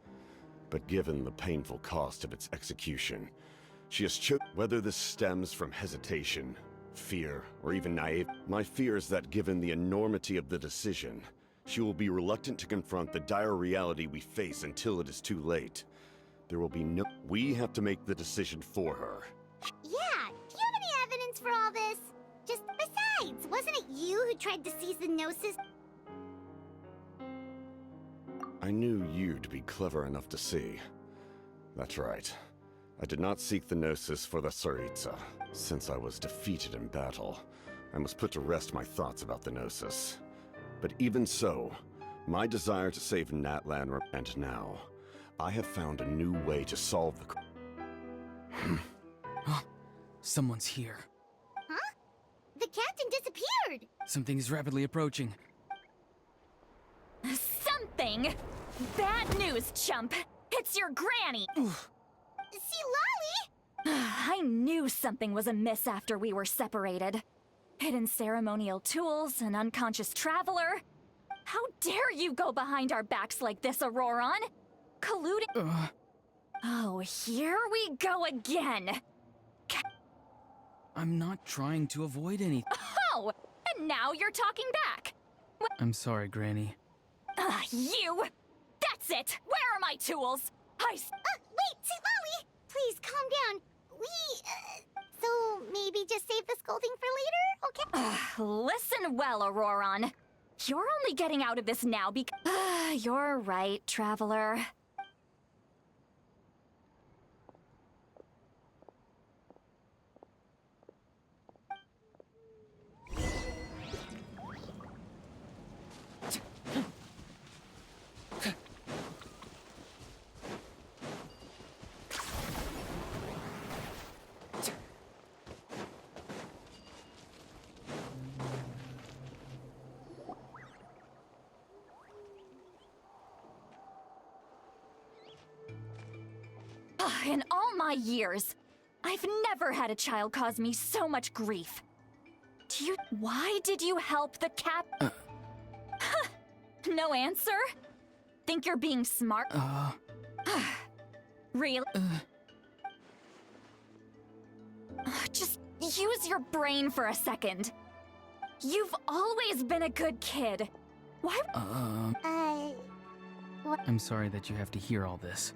Speaker 9: But given the painful cost of its execution, she has chosen. Whether this stems from hesitation, fear, or even naive, my fear is that given the enormity of the decision, she will be reluctant to confront the dire reality we face until it is too late. There will be no. We have to make the decision for her.
Speaker 2: Yeah, do you have any evidence for all this? Just besides, wasn't it you who tried to seize the Gnosis?
Speaker 9: I knew you to be clever enough to see. That's right. I did not seek the Gnosis for the Tsaritsa. Since I was defeated in battle, I must put to rest my thoughts about the Gnosis. But even so, my desire to save Natlan and now, I have found a new way to solve the...
Speaker 8: Someone's here.
Speaker 2: Huh? The captain disappeared!
Speaker 8: Something is rapidly approaching.
Speaker 6: Something? Bad news, chump. It's your granny.
Speaker 2: See, Lolly?
Speaker 6: I knew something was amiss after we were separated. Hidden ceremonial tools, an unconscious traveler. How dare you go behind our backs like this, Auroron? Colluding. Oh, here we go again.
Speaker 8: I'm not trying to avoid anything.
Speaker 6: Oh, and now you're talking back.
Speaker 8: I'm sorry, Granny.
Speaker 6: You! That's it! Where are my tools?
Speaker 2: Wait, see, Lolly! Please, calm down. So maybe just save the scolding for later, okay?
Speaker 6: Listen well, Auroron. You're only getting out of this now because... You're right, Traveler. In all my years, I've never had a child cause me so much grief. Why did you help the cap? No answer? Think you're being smart? Really? Just use your brain for a second. You've always been a good kid. Why?
Speaker 8: I'm sorry that you have to hear all this.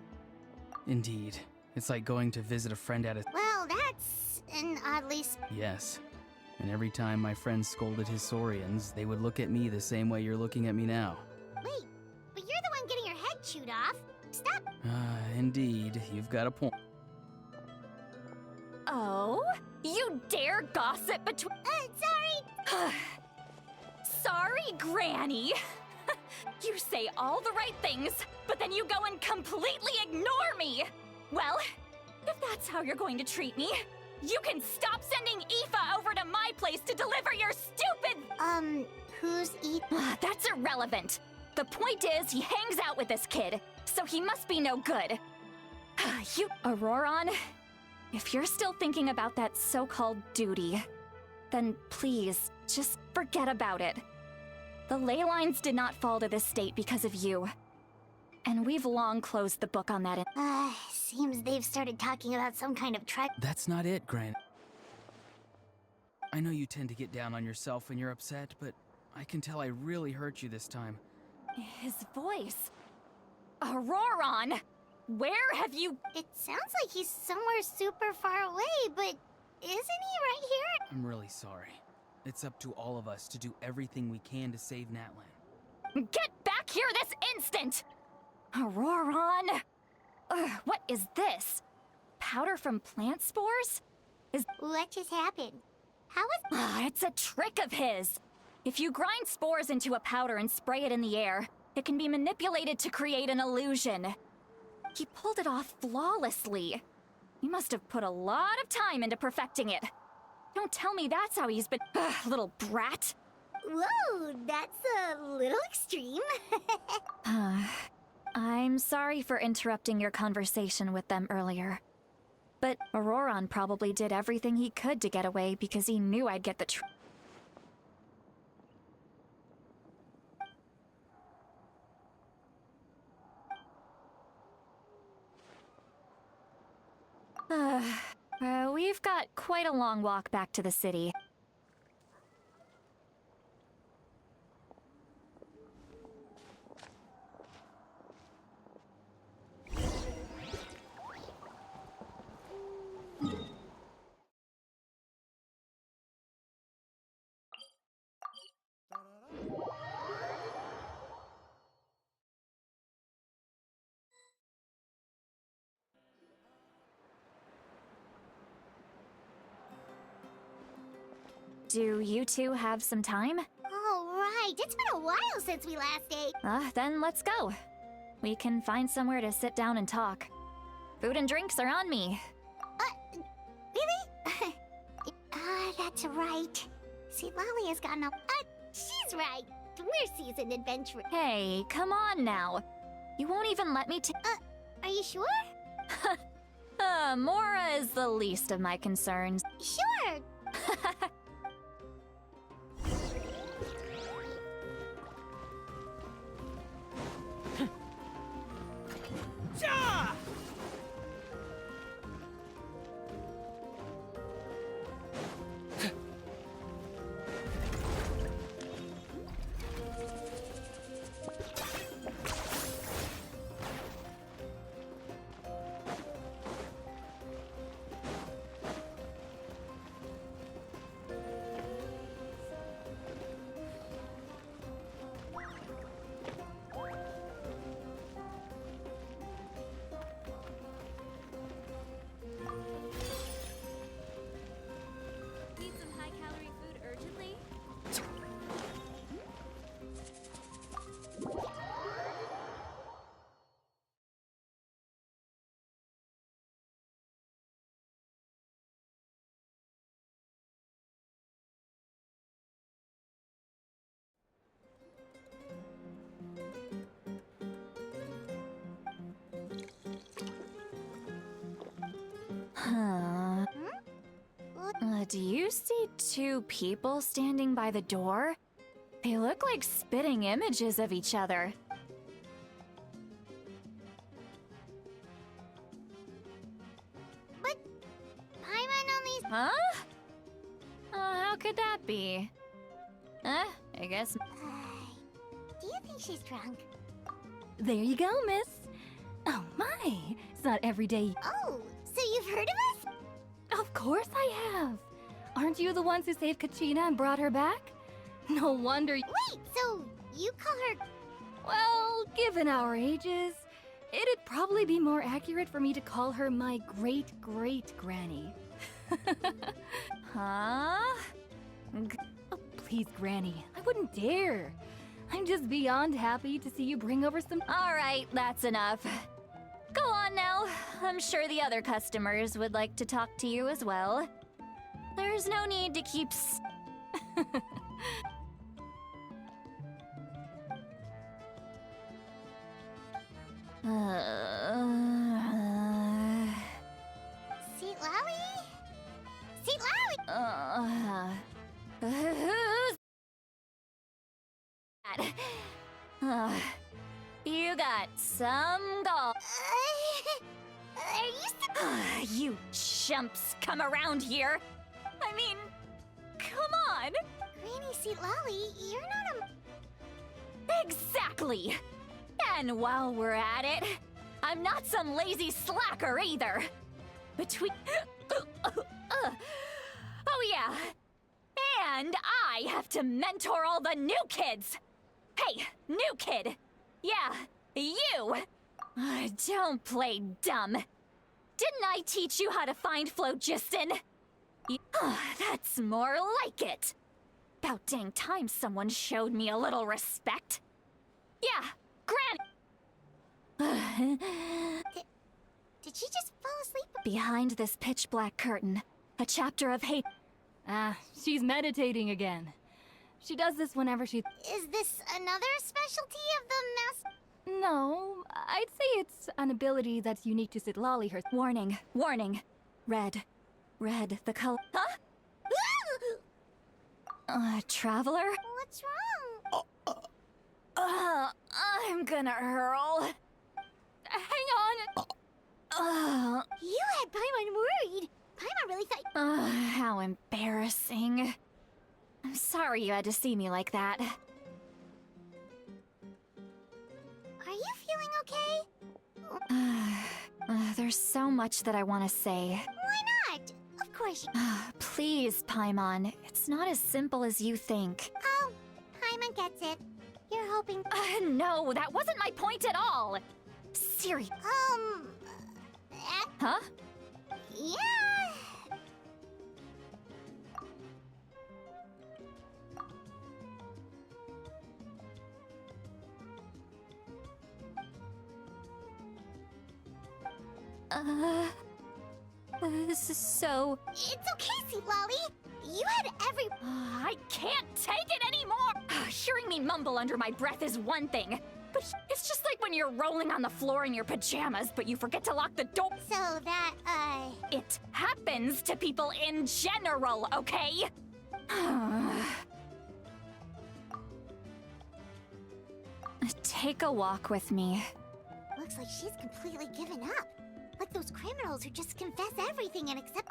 Speaker 8: Indeed. It's like going to visit a friend at a...
Speaker 2: Well, that's an oddly...
Speaker 8: Yes. And every time my friend scolded his Saurians, they would look at me the same way you're looking at me now.
Speaker 2: Wait, but you're the one getting your head chewed off. Stop.
Speaker 8: Indeed. You've got a point.
Speaker 6: Oh? You dare gossip between...
Speaker 2: Sorry.
Speaker 6: Sorry, Granny. You say all the right things, but then you go and completely ignore me! Well, if that's how you're going to treat me, you can stop sending Aoife over to my place to deliver your stupid...
Speaker 2: Who's
Speaker 6: That's irrelevant. The point is, he hangs out with this kid, so he must be no good. Auroron, if you're still thinking about that so-called duty, then please, just forget about it. The ley lines did not fall to this state because of you. And we've long closed the book on that.
Speaker 2: Seems they've started talking about some kind of trek.
Speaker 8: That's not it, Gran. I know you tend to get down on yourself when you're upset, but I can tell I really hurt you this time.
Speaker 6: His voice. Auroron! Where have you...
Speaker 2: It sounds like he's somewhere super far away, but isn't he right here?
Speaker 8: I'm really sorry. It's up to all of us to do everything we can to save Natlan.
Speaker 6: Get back here this instant! Auroron! What is this? Powder from plant spores?
Speaker 2: What just happened? How was...
Speaker 6: It's a trick of his! If you grind spores into a powder and spray it in the air, it can be manipulated to create an illusion. He pulled it off flawlessly. He must have put a lot of time into perfecting it. Don't tell me that's how he's been— little brat.
Speaker 2: Whoa, that's a little extreme.
Speaker 6: I'm sorry for interrupting your conversation with them earlier. But Auroron probably did everything he could to get away because he knew I'd get the we've got quite a long walk back to the city. Do you two have some time?
Speaker 2: All right, it's been a while since we last ate.
Speaker 6: Then let's go. We can find somewhere to sit down and talk. Food and drinks are on me.
Speaker 2: Really? That's right. See, Lolly has gotten up. She's right. We're seasoned adventurers.
Speaker 6: Hey, come on now. You won't even let me
Speaker 2: Are you sure?
Speaker 6: Mora is the least of my concerns.
Speaker 2: Sure.
Speaker 12: Need some high-calorie food urgently?
Speaker 6: Do you see two people standing by the door? They look like spitting images of each other.
Speaker 2: But Paimon only...
Speaker 6: Huh? How could that be? I guess...
Speaker 2: do you think she's drunk?
Speaker 12: There you go, miss. Oh my, it's not every day.
Speaker 2: Oh, so you've heard of us?
Speaker 12: Of course I have. Aren't you the ones who saved Kachina and brought her back? No wonder.
Speaker 2: Wait, so you call her...
Speaker 12: Well, given our ages, it'd probably be more accurate for me to call her my great-great-granny.
Speaker 6: Huh?
Speaker 12: Oh, please, Granny, I wouldn't dare. I'm just beyond happy to see you bring over some...
Speaker 6: All right, that's enough. Go on now. I'm sure the other customers would like to talk to you as well. There's no need to keep...
Speaker 2: Seat Lally? Seat Lally!
Speaker 6: Who's that? You got some gall.
Speaker 2: Are you
Speaker 6: You chumps come around here. I mean, come on.
Speaker 2: Granny Seat Lally, you're not a...
Speaker 6: Exactly. And while we're at it, I'm not some lazy slacker either. Between... Oh yeah. And I have to mentor all the new kids. Hey, new kid. Yeah, you. Don't play dumb. Didn't I teach you how to find phlogiston? That's more like it. About dang time someone showed me a little respect. Yeah, Granny.
Speaker 2: Did she just fall asleep?
Speaker 6: Behind this pitch black curtain, a chapter of hate.
Speaker 12: She's meditating again. She does this whenever she...
Speaker 2: Is this another specialty of the master?
Speaker 12: No, I'd say it's an ability that's unique to Citlali her...
Speaker 6: Warning, warning. Red. Red, the color... Huh? Traveler?
Speaker 2: What's wrong?
Speaker 6: I'm gonna hurl.
Speaker 12: Hang on!
Speaker 2: You had Paimon worried. Paimon really thought...
Speaker 6: How embarrassing. I'm sorry you had to see me like that.
Speaker 2: Are you feeling okay?
Speaker 6: There's so much that I want to say.
Speaker 2: Why not? Of course you...
Speaker 6: Please, Paimon. It's not as simple as you think.
Speaker 2: Oh, Paimon gets it. You're hoping...
Speaker 6: No, that wasn't my point at all. Siri. Huh?
Speaker 2: Yeah...
Speaker 6: This is so...
Speaker 2: It's okay, Citlali. You had every...
Speaker 6: I can't take it anymore! Hearing me mumble under my breath is one thing, but it's just like when you're rolling on the floor in your pajamas, but you forget to lock the door.
Speaker 2: So that,
Speaker 6: It happens to people in general, okay? Take a walk with me.
Speaker 2: Looks like she's completely given up. Like those criminals who just confess everything and accept...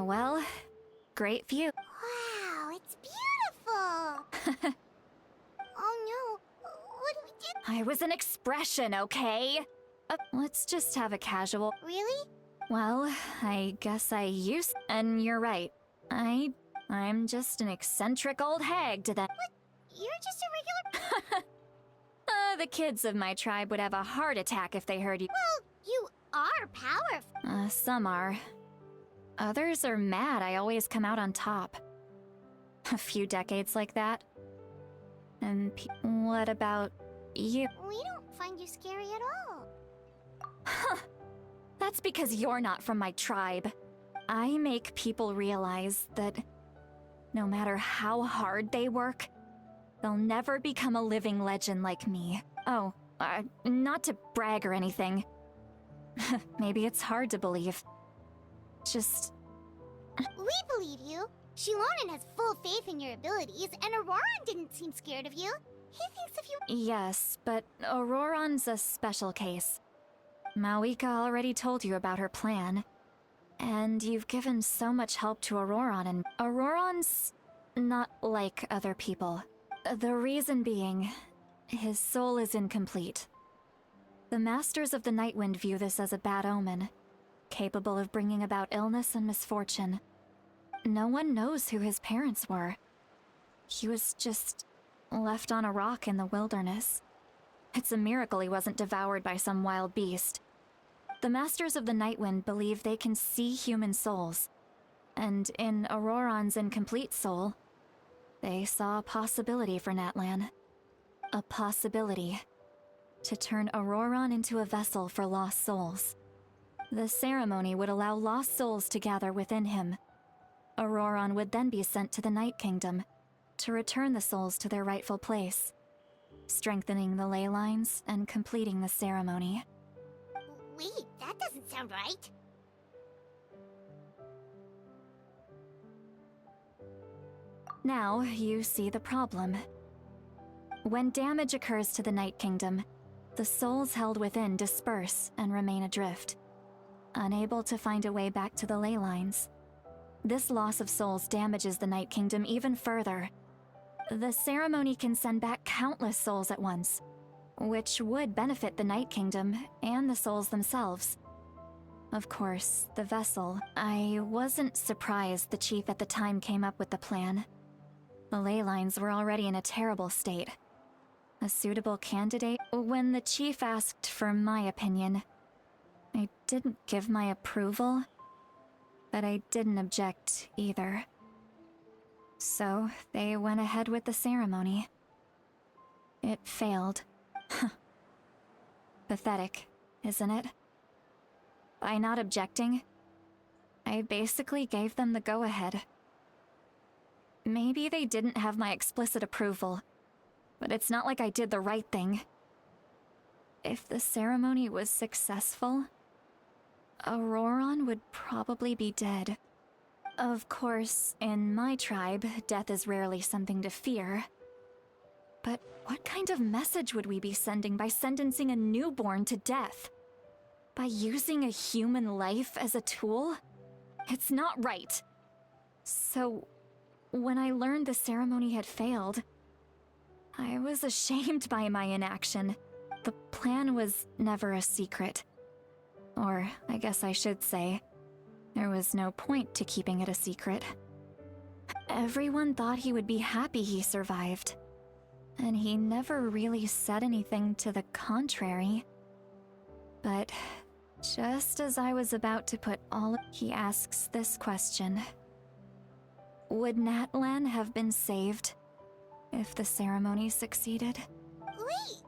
Speaker 6: Well, great view.
Speaker 2: Wow, it's beautiful! Oh no, what do we do?
Speaker 6: I was an expression, okay? Let's just have a casual...
Speaker 2: Really?
Speaker 6: Well, I guess I used... And you're right. I'm just an eccentric old hag to that...
Speaker 2: What? You're just a regular...
Speaker 6: The kids of my tribe would have a heart attack if they heard you...
Speaker 2: Well, you are powerful.
Speaker 6: Some are. Others are mad I always come out on top. A few decades like that. And what about you?
Speaker 2: We don't find you scary at all.
Speaker 6: Huh. That's because you're not from my tribe. I make people realize that no matter how hard they work, they'll never become a living legend like me. Oh, not to brag or anything. Maybe it's hard to believe. Just...
Speaker 2: We believe you. Shilonen has full faith in your abilities, and Auroran didn't seem scared of you. He thinks of you...
Speaker 6: Yes, but Auroran's a special case. Mawika already told you about her plan. And you've given so much help to Auroran, and Auroran's not like other people. The reason being, his soul is incomplete. The Masters of the Nightwind view this as a bad omen, capable of bringing about illness and misfortune. No one knows who his parents were. He was just left on a rock in the wilderness. It's a miracle he wasn't devoured by some wild beast. The Masters of the Nightwind believe they can see human souls, and in Auroran's incomplete soul, they saw a possibility for Natlan. A possibility to turn Auroran into a vessel for lost souls. The ceremony would allow lost souls to gather within him. Auroran would then be sent to the Night Kingdom, to return the souls to their rightful place, strengthening the ley lines and completing the ceremony.
Speaker 2: Wait, that doesn't sound right.
Speaker 6: Now you see the problem. When damage occurs to the Night Kingdom, the souls held within disperse and remain adrift, unable to find a way back to the ley lines. This loss of souls damages the Night Kingdom even further. The ceremony can send back countless souls at once, which would benefit the Night Kingdom and the souls themselves. Of course, the vessel. I wasn't surprised the chief at the time came up with the plan. The ley lines were already in a terrible state. A suitable candidate? When the chief asked for my opinion, I didn't give my approval, but I didn't object either. So they went ahead with the ceremony. It failed. Pathetic, isn't it? By not objecting, I basically gave them the go-ahead. Maybe they didn't have my explicit approval, but it's not like I did the right thing. If the ceremony was successful, Auroron would probably be dead. Of course, in my tribe, death is rarely something to fear. But what kind of message would we be sending by sentencing a newborn to death? By using a human life as a tool? It's not right. So, when I learned the ceremony had failed, I was ashamed by my inaction. The plan was never a secret. Or, I guess I should say, there was no point to keeping it a secret. Everyone thought he would be happy he survived, and he never really said anything to the contrary. But just as I was about to put he asks this question. Would Natlan have been saved if the ceremony succeeded?
Speaker 2: Wait,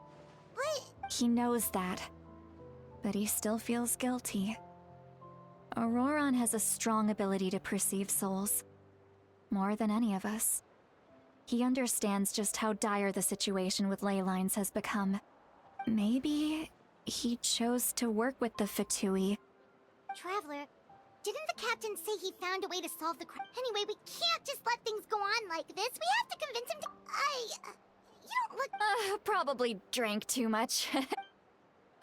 Speaker 2: but...
Speaker 6: He knows that, but he still feels guilty. Auroron has a strong ability to perceive souls, more than any of us. He understands just how dire the situation with ley lines has become. Maybe he chose to work with the Fatui.
Speaker 2: Traveler, didn't the captain say he found a way to solve the crime? Anyway, we can't just let things go on like this. We have to convince him to... You don't look...
Speaker 6: Probably drank too much.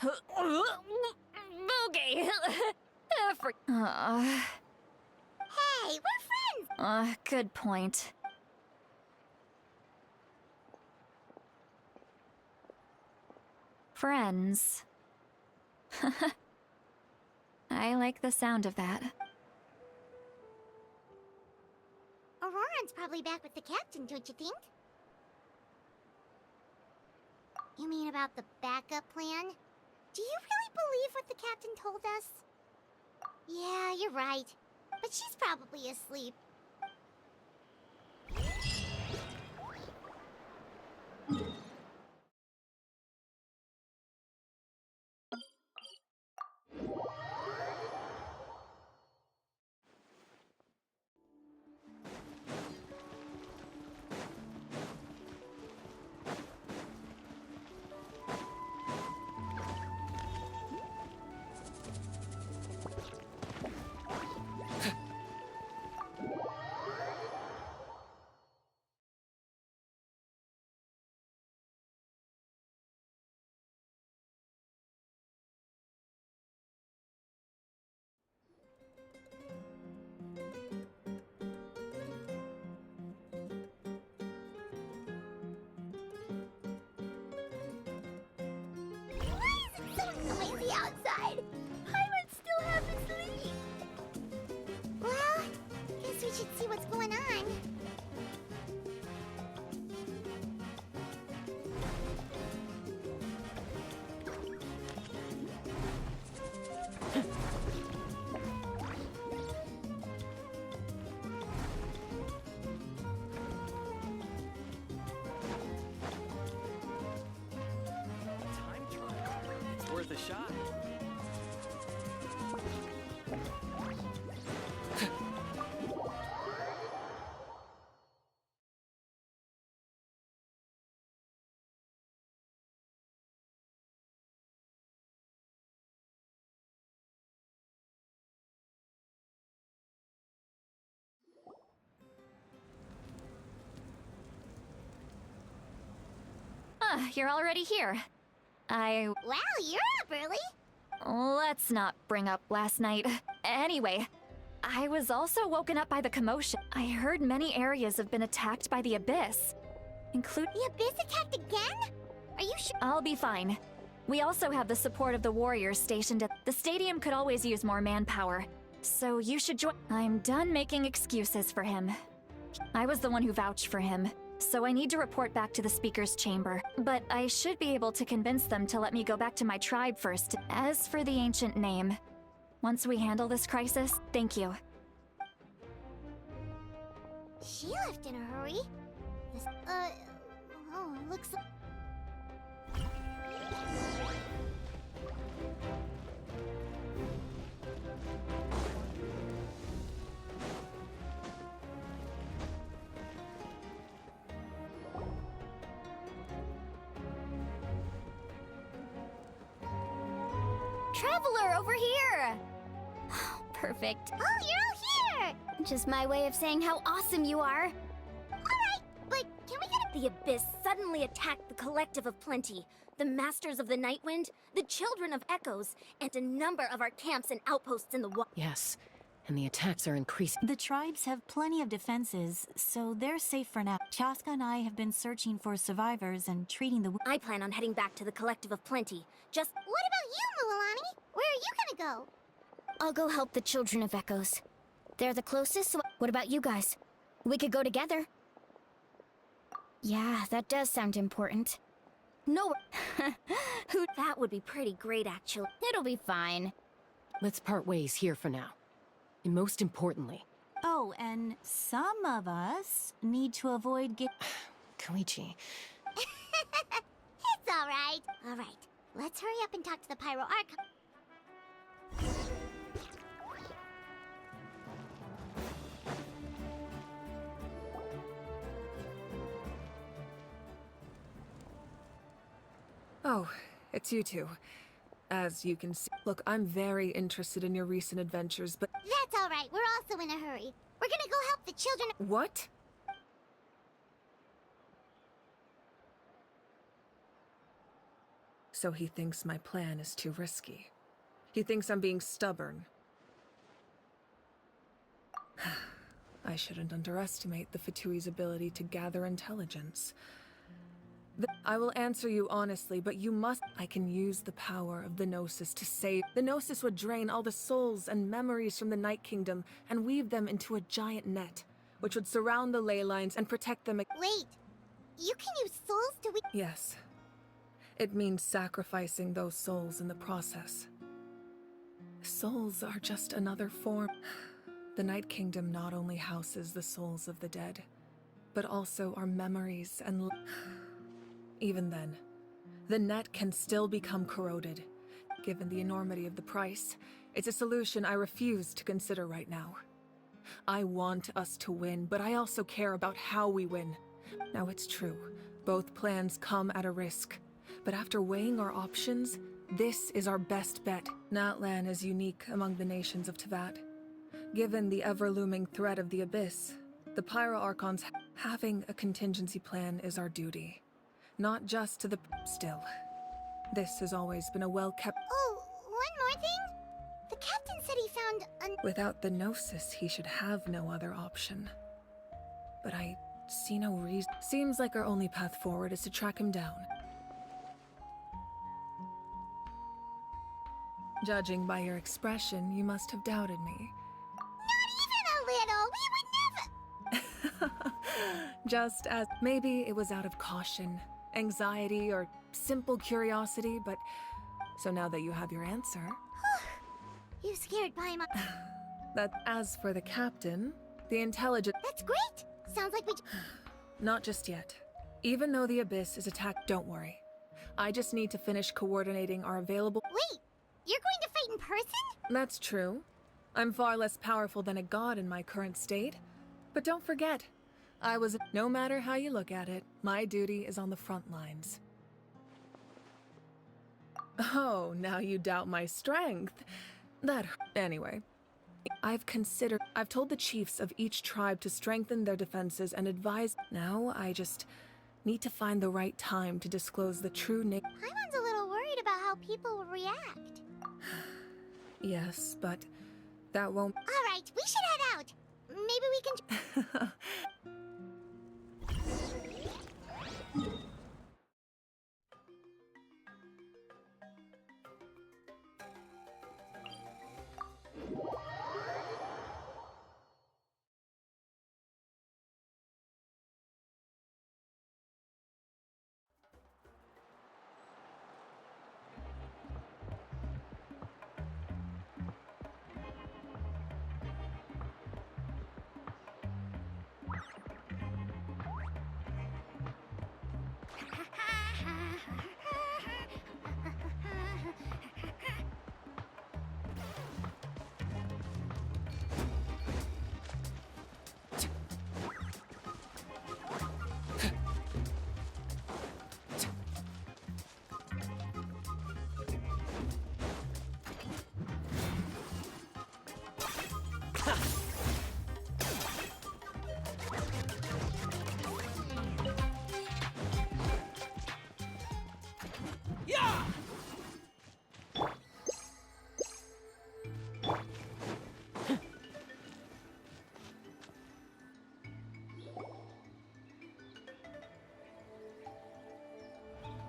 Speaker 6: Okay.
Speaker 2: Hey, we're friends!
Speaker 6: Good point. Friends. I like the sound of that.
Speaker 2: Auroron's probably back with the captain, don't you think? You mean about the backup plan? Do you really believe what the captain told us? Yeah, you're right. But she's probably asleep. Outside. Hyman still half asleep. Well, guess we should see what's going on.
Speaker 8: Time trial. It's worth a shot.
Speaker 6: you're already here.
Speaker 2: Wow, you're up early.
Speaker 6: Let's not bring up last night. Anyway, I was also woken up by the commotion. I heard many areas have been attacked by the Abyss, including...
Speaker 2: The Abyss attacked again? Are you sure?
Speaker 6: I'll be fine. We also have the support of the warriors stationed at... The stadium could always use more manpower, so you should join... I'm done making excuses for him. I was the one who vouched for him, so I need to report back to the speaker's chamber. But I should be able to convince them to let me go back to my tribe first. As for the ancient name, once we handle this crisis, thank you.
Speaker 2: She left in a hurry. This, looks like...
Speaker 13: Traveler, over here! Perfect.
Speaker 2: Oh, you're all here!
Speaker 13: Just my way of saying how awesome you are.
Speaker 2: Alright, but can we get a...
Speaker 13: The Abyss suddenly attacked the Collective of Plenty, the Masters of the Nightwind, the Children of Echoes, and a number of our camps and outposts in the
Speaker 14: Yes, and the attacks are increasing.
Speaker 15: The tribes have plenty of defenses, so they're safe for now. Chaska and I have been searching for survivors and treating the...
Speaker 13: I plan on heading back to the Collective of Plenty. Just...
Speaker 2: What about you, Mualani? Where are you gonna go?
Speaker 13: I'll go help the Children of Echoes. They're the closest, so what about you guys? We could go together. Yeah, that does sound important. No... That would be pretty great, actually. It'll be fine.
Speaker 14: Let's part ways here for now. And most importantly...
Speaker 15: Oh, and some of us need to avoid
Speaker 14: Koichi...
Speaker 2: It's alright. Alright, let's hurry up and talk to the Pyro Archon.
Speaker 16: Oh, it's you two. As you can see, look, I'm very interested in your recent adventures, but...
Speaker 2: That's alright, we're also in a hurry. We're gonna go help the children...
Speaker 16: What? So he thinks my plan is too risky. He thinks I'm being stubborn. I shouldn't underestimate the Fatui's ability to gather intelligence. I will answer you honestly, but you must... I can use the power of the Gnosis to save... The Gnosis would drain all the souls and memories from the Night Kingdom and weave them into a giant net, which would surround the ley lines and protect them...
Speaker 2: Wait, you can use souls to...
Speaker 16: Yes. It means sacrificing those souls in the process. Souls are just another form. The Night Kingdom not only houses the souls of the dead, but also our memories and... Even then, the net can still become corroded. Given the enormity of the price, it's a solution I refuse to consider right now. I want us to win, but I also care about how we win. Now it's true, both plans come at a risk. But after weighing our options, this is our best bet. Natlan is unique among the nations of Teyvat. Given the ever-looming threat of the Abyss, the Pyro Archons having a contingency plan is our duty. Not just to the... Still, this has always been a well-kept...
Speaker 2: Oh, one more thing? The captain said he found
Speaker 16: Without the Gnosis, he should have no other option. But I see no reason... Seems like our only path forward is to track him down. Judging by your expression, you must have doubted me.
Speaker 2: Not even a little! We would never...
Speaker 16: Just as... Maybe it was out of caution, anxiety, or simple curiosity, but... So now that you have your answer...
Speaker 2: You scared by my...
Speaker 16: That as for the captain, the intelligent...
Speaker 2: That's great! Sounds like we...
Speaker 16: Not just yet. Even though the Abyss is attacked, don't worry. I just need to finish coordinating our available...
Speaker 2: Wait! You're going to fight in person?
Speaker 16: That's true. I'm far less powerful than a god in my current state. But don't forget, no matter how you look at it, my duty is on the front lines. Oh, now you doubt my strength. Anyway. I've told the chiefs of each tribe to strengthen their defenses and advise... Now I just Need to find the right time to disclose the true nature.
Speaker 2: Paimon's a little worried about how people will react.
Speaker 16: Yes, but that won't.
Speaker 2: Alright, we should head out. Maybe we can...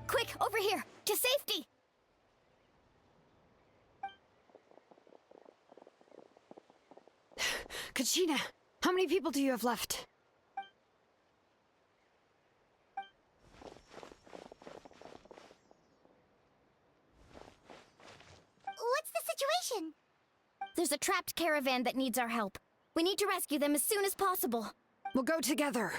Speaker 13: Quick, over here! To safety!
Speaker 7: Kachina, how many people do you have left?
Speaker 2: What's the situation?
Speaker 13: There's a trapped caravan that needs our help. We need to rescue them as soon as possible.
Speaker 7: We'll go together.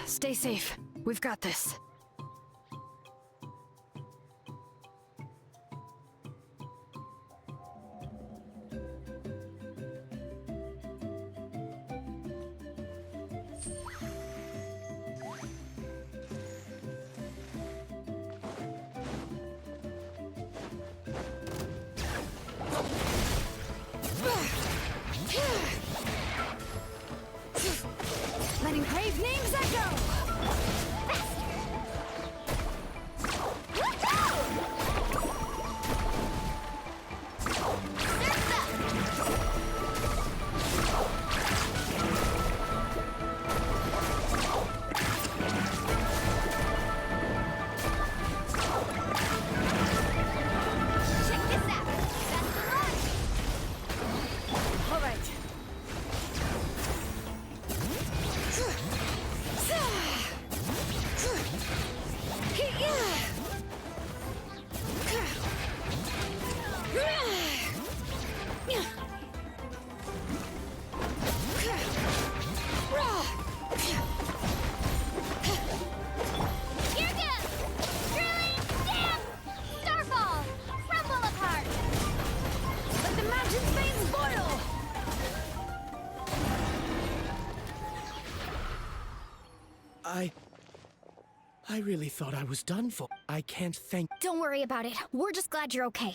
Speaker 7: Stay safe. We've got this. Letting brave names echo!
Speaker 11: I really thought I was done for. I can't thank.
Speaker 13: Don't worry about it. We're just glad you're okay.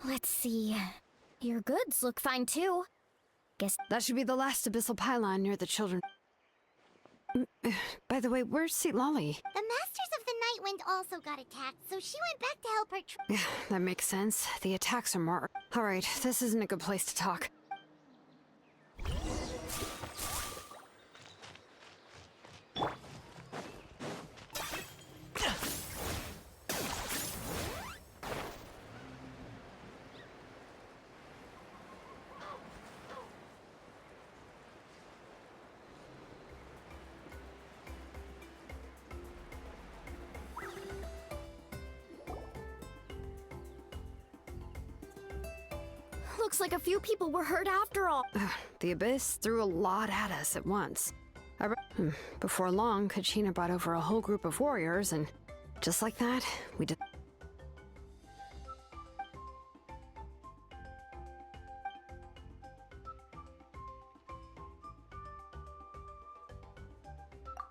Speaker 13: Let's see. Your goods look fine too. Guess
Speaker 7: that should be the last abyssal pylon near the children. By the way, where's Seat Lolly?
Speaker 2: The Masters of the Nightwind also got attacked, so she went back to help her
Speaker 7: That makes sense. The attacks are more... Alright, this isn't a good place to talk.
Speaker 12: Looks like a few people were hurt after all.
Speaker 7: The Abyss threw a lot at us at once. Before long, Kachina brought over a whole group of warriors, and just like that, we did.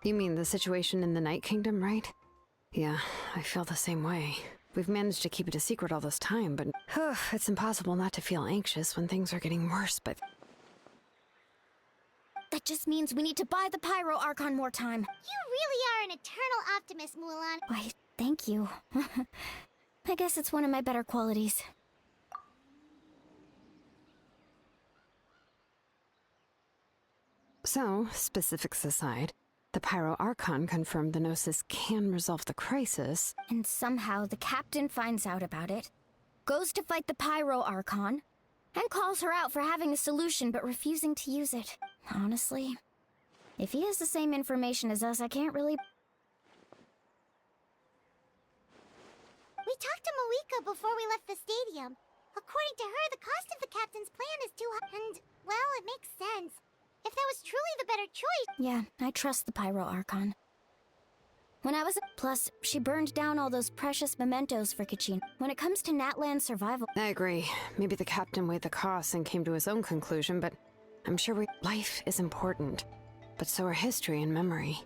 Speaker 7: You mean the situation in the Night Kingdom, right? Yeah, I feel the same way. We've managed to keep it a secret all this time, but it's impossible not to feel anxious when things are getting worse, but...
Speaker 13: That just means we need to buy the Pyro Archon more time.
Speaker 2: You really are an eternal optimist, Mulan.
Speaker 13: Why, thank you. I guess it's one of my better qualities.
Speaker 7: So, specifics aside, the Pyro Archon confirmed the Gnosis can resolve the crisis.
Speaker 13: And somehow the captain finds out about it, goes to fight the Pyro Archon, and calls her out for having a solution but refusing to use it. Honestly, if he has the same information as us, I can't really...
Speaker 2: We talked to Malika before we left the stadium. According to her, the cost of the captain's plan is too high. And, well, it makes sense. If that was truly the better choice...
Speaker 13: Yeah, I trust the Pyro Archon. When I was... Plus, she burned down all those precious mementos for Kachin. When it comes to Natlan's survival...
Speaker 7: I agree. Maybe the captain weighed the costs and came to his own conclusion, but I'm sure life is important. But so are history and memory.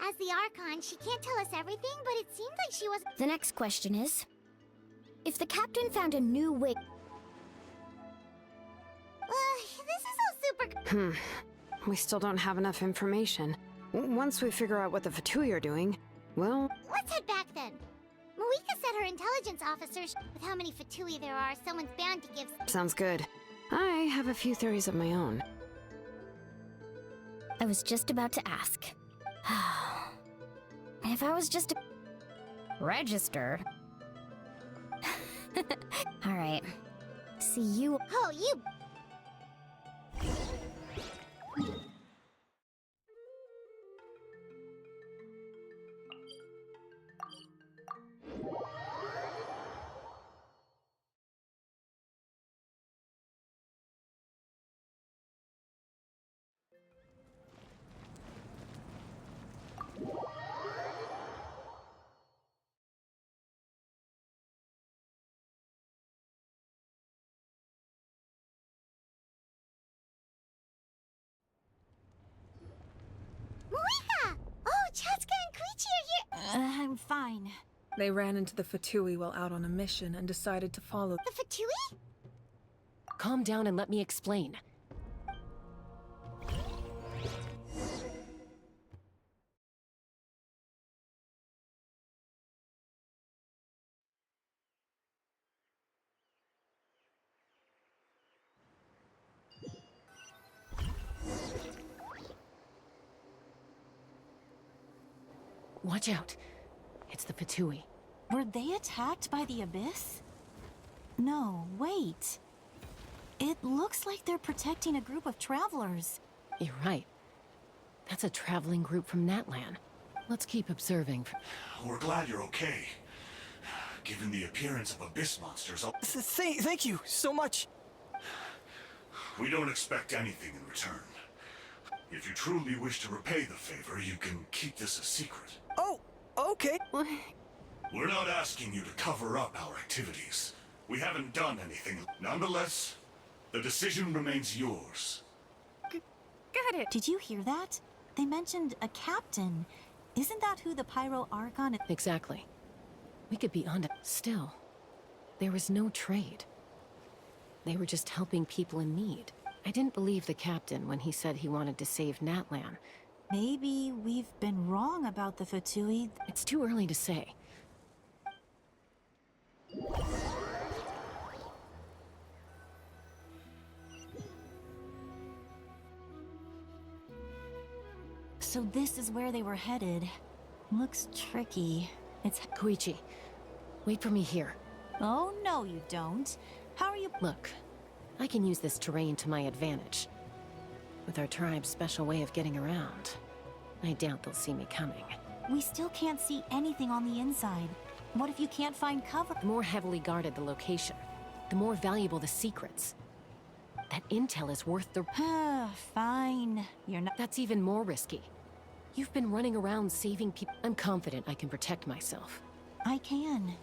Speaker 2: As the Archon, she can't tell us everything, but it seemed like she was...
Speaker 13: The next question is... If the captain found a new way...
Speaker 2: this is all super...
Speaker 7: We still don't have enough information. Once we figure out what the Fatui are doing, well...
Speaker 2: Let's head back then. Malika said her intelligence officers... With how many Fatui there are, someone's bound to give...
Speaker 7: Sounds good. I have a few theories of my own.
Speaker 13: I was just about to ask. If I was just... registered... Alright. See you...
Speaker 2: Oh, you... Malika! Oh, Chaska and Koichi are here!
Speaker 15: I'm fine.
Speaker 16: They ran into the Fatui while out on a mission and decided to follow.
Speaker 2: The Fatui?
Speaker 14: Calm down and let me explain. Watch out. It's the Fatui.
Speaker 15: Were they attacked by the Abyss? No, wait. It looks like they're protecting a group of travelers.
Speaker 14: You're right. That's a traveling group from Natlan. Let's keep observing.
Speaker 10: We're glad you're okay. Given the appearance of abyss monsters,
Speaker 17: Thank you so much.
Speaker 10: we don't expect anything in return. If you truly wish to repay the favor, you can keep this a secret.
Speaker 17: Oh, okay.
Speaker 10: We're not asking you to cover up our activities. We haven't done anything. Nonetheless, the decision remains yours.
Speaker 15: Got it. Did you hear that? They mentioned a captain. Isn't that who the Pyro Archon is?
Speaker 14: Exactly. We could be onto... Still, there was no trade. They were just helping people in need. I didn't believe the captain when he said he wanted to save Natlan.
Speaker 15: Maybe we've been wrong about the Fatui.
Speaker 14: It's too early to say.
Speaker 15: So this is where they were headed. Looks tricky. It's...
Speaker 14: Koichi, wait for me here.
Speaker 15: Oh, no you don't. How are you...
Speaker 14: Look, I can use this terrain to my advantage. With our tribe's special way of getting around, I doubt they'll see me coming.
Speaker 15: We still can't see anything on the inside. What if you can't find cover?
Speaker 14: The more heavily guarded the location, the the more valuable the secrets. That intel is worth the...
Speaker 15: Fine. You're not...
Speaker 14: That's even more risky. You've been running around saving people. I'm confident I can protect myself.
Speaker 15: I can.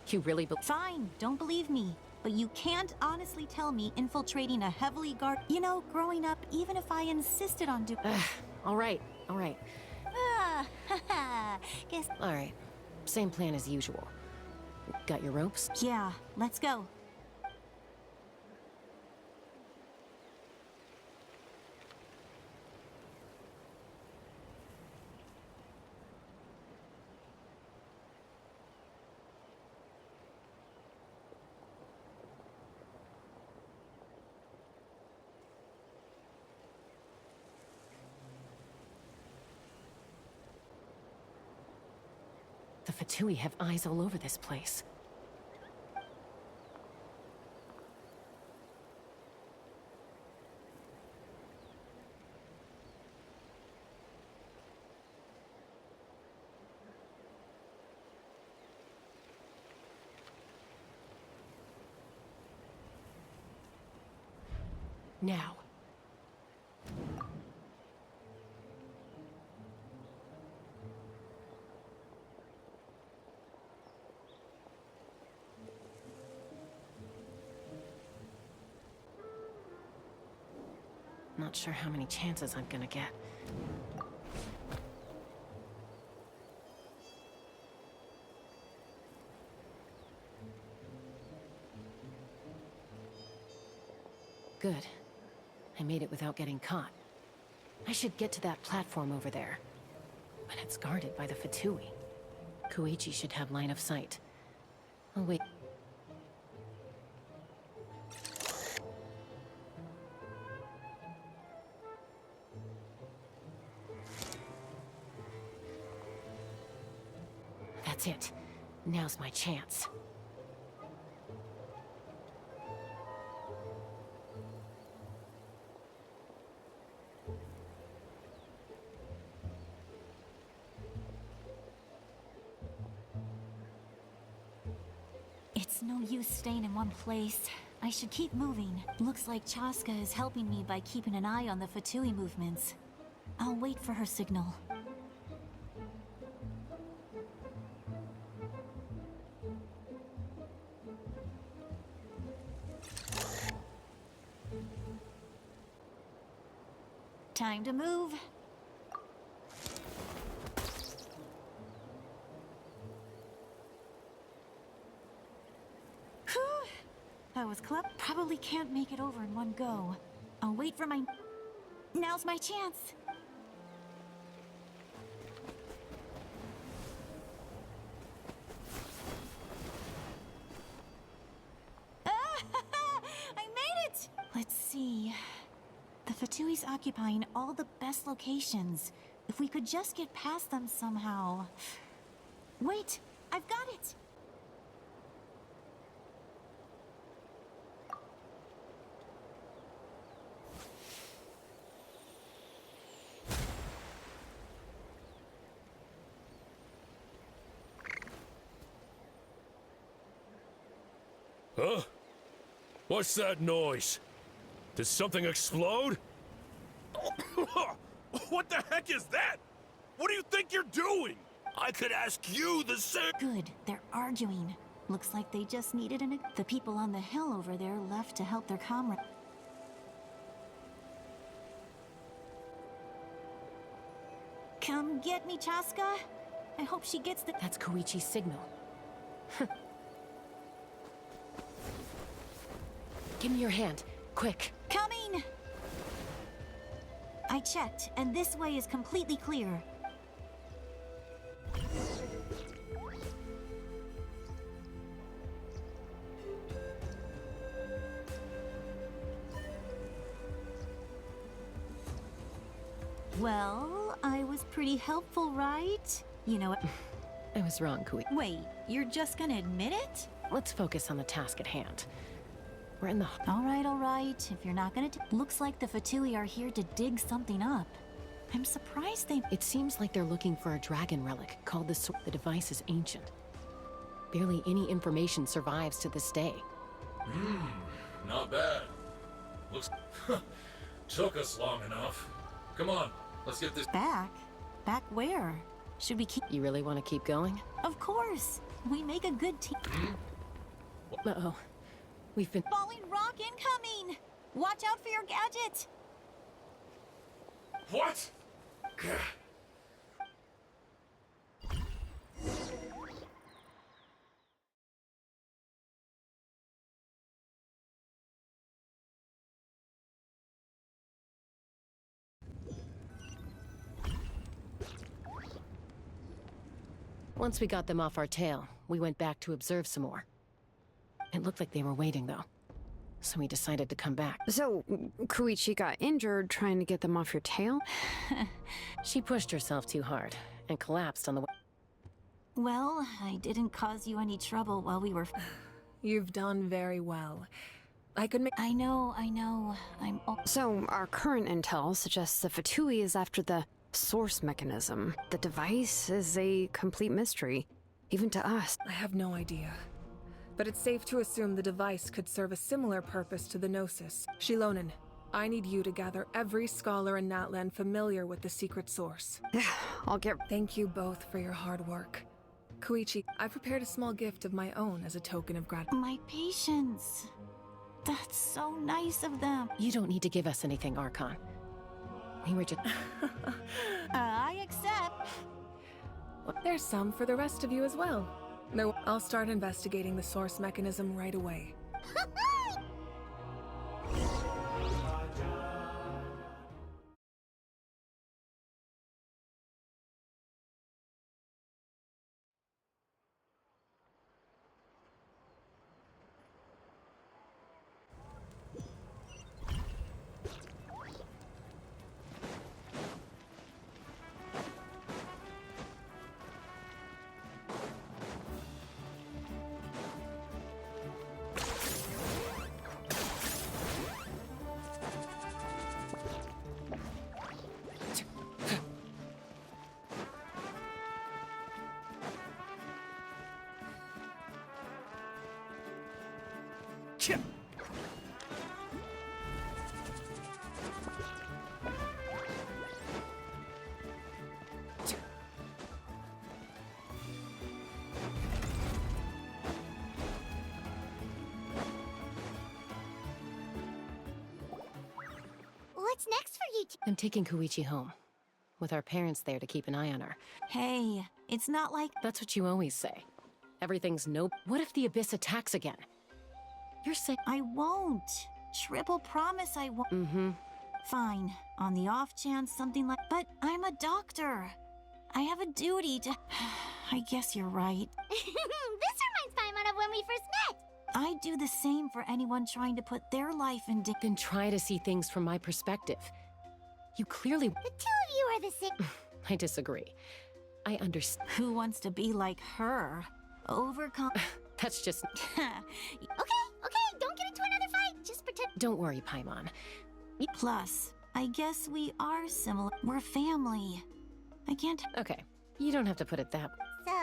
Speaker 14: You really
Speaker 15: Fine, don't believe me. But you can't honestly tell me infiltrating a heavily guarded... You know, growing up, even if I insisted on doing...
Speaker 14: All right, all right.
Speaker 15: Guess...
Speaker 14: All right. Same plan as usual. Got your ropes?
Speaker 15: Yeah, let's go.
Speaker 14: The Fatui have eyes all over this place. Now. Not sure how many chances I'm gonna get. Good. I made it without getting caught. I should get to that platform over there. But it's guarded by the Fatui. Koichi should have line of sight. Oh, wait. That's it. Now's my chance.
Speaker 15: It's no use staying in one place. I should keep moving. Looks like Chaska is helping me by keeping an eye on the Fatui movements. I'll wait for her signal. Time to move. Whew. That was close. Probably can't make it over in one go. I'll wait for my... Now's my chance. I made it! Let's see... The Fatui's occupying all the best locations. If we could just get past them somehow... Wait! I've got it!
Speaker 18: Huh? What's that noise? Did something explode? What the heck is that? What do you think you're doing? I could ask you the same.
Speaker 15: Good, they're arguing. Looks like they just needed the people on the hill over there left to help their comrade. Come get me, Chaska. I hope she gets the...
Speaker 14: That's Koichi's signal. Give me your hand, quick.
Speaker 15: Coming! I checked, and this way is completely clear. Well, I was pretty helpful, right? You know what?
Speaker 14: I was wrong, Koichi.
Speaker 15: Wait, you're just gonna admit it?
Speaker 14: Let's focus on the task at hand. We're in the...
Speaker 15: All right. If you're not gonna... Looks like the Fatui are here to dig something up. I'm surprised they...
Speaker 14: It seems like they're looking for a dragon relic called the device is ancient. Barely any information survives to this day.
Speaker 19: Not bad. Looks... Took us long enough. Come on, let's get this...
Speaker 15: Back? Back where? Should we keep...
Speaker 14: You really want to keep going?
Speaker 15: Of course! We make a good team.
Speaker 14: Uh-oh. We've been...
Speaker 15: Falling rock incoming! Watch out for your gadget!
Speaker 19: What?
Speaker 14: Once we got them off our tail, we went back to observe some more. It looked like they were waiting, though. So we decided to come back.
Speaker 7: So, Koichi got injured trying to get them off your tail?
Speaker 14: She pushed herself too hard and collapsed on the way.
Speaker 15: Well, I didn't cause you any trouble while we were...
Speaker 16: You've done very well. I could make...
Speaker 15: I know.
Speaker 7: So, our current intel suggests the Fatui is after the source mechanism. The device is a complete mystery, even to us.
Speaker 16: I have no idea. But it's safe to assume the device could serve a similar purpose to the Gnosis. Shilonen, I need you to gather every scholar in Natlan familiar with the secret source.
Speaker 7: I'll get...
Speaker 16: Thank you both for your hard work. Koichi, I prepared a small gift of my own as a token of gratitude.
Speaker 15: My patience. That's so nice of them.
Speaker 14: You don't need to give us anything, Archon. We were just...
Speaker 15: I accept.
Speaker 16: There's some for the rest of you as well. No, I'll start investigating the source mechanism right away.
Speaker 2: What's next for you two?
Speaker 14: I'm taking Koichi home, with our parents there to keep an eye on her.
Speaker 15: Hey, it's not like...
Speaker 14: That's what you always say. Everything's no... What if the Abyss attacks again? You're saying...
Speaker 15: I won't. Triple promise I won't.
Speaker 14: Mm-hmm.
Speaker 15: Fine. On the off chance something like... But I'm a doctor. I have a duty to... I guess you're right.
Speaker 2: This reminds Paimon of when we first met.
Speaker 15: I do the same for anyone trying to put their life in danger.
Speaker 14: Then try to see things from my perspective. You clearly...
Speaker 2: The two of you are the same.
Speaker 14: I disagree. I understand.
Speaker 15: Who wants to be like her? Overcome...
Speaker 14: That's just...
Speaker 2: Okay, don't get into another fight. Just pretend...
Speaker 14: Don't worry, Paimon.
Speaker 15: Plus, I guess we are similar. We're family. I can't...
Speaker 14: Okay, you don't have to put it that way.
Speaker 2: So,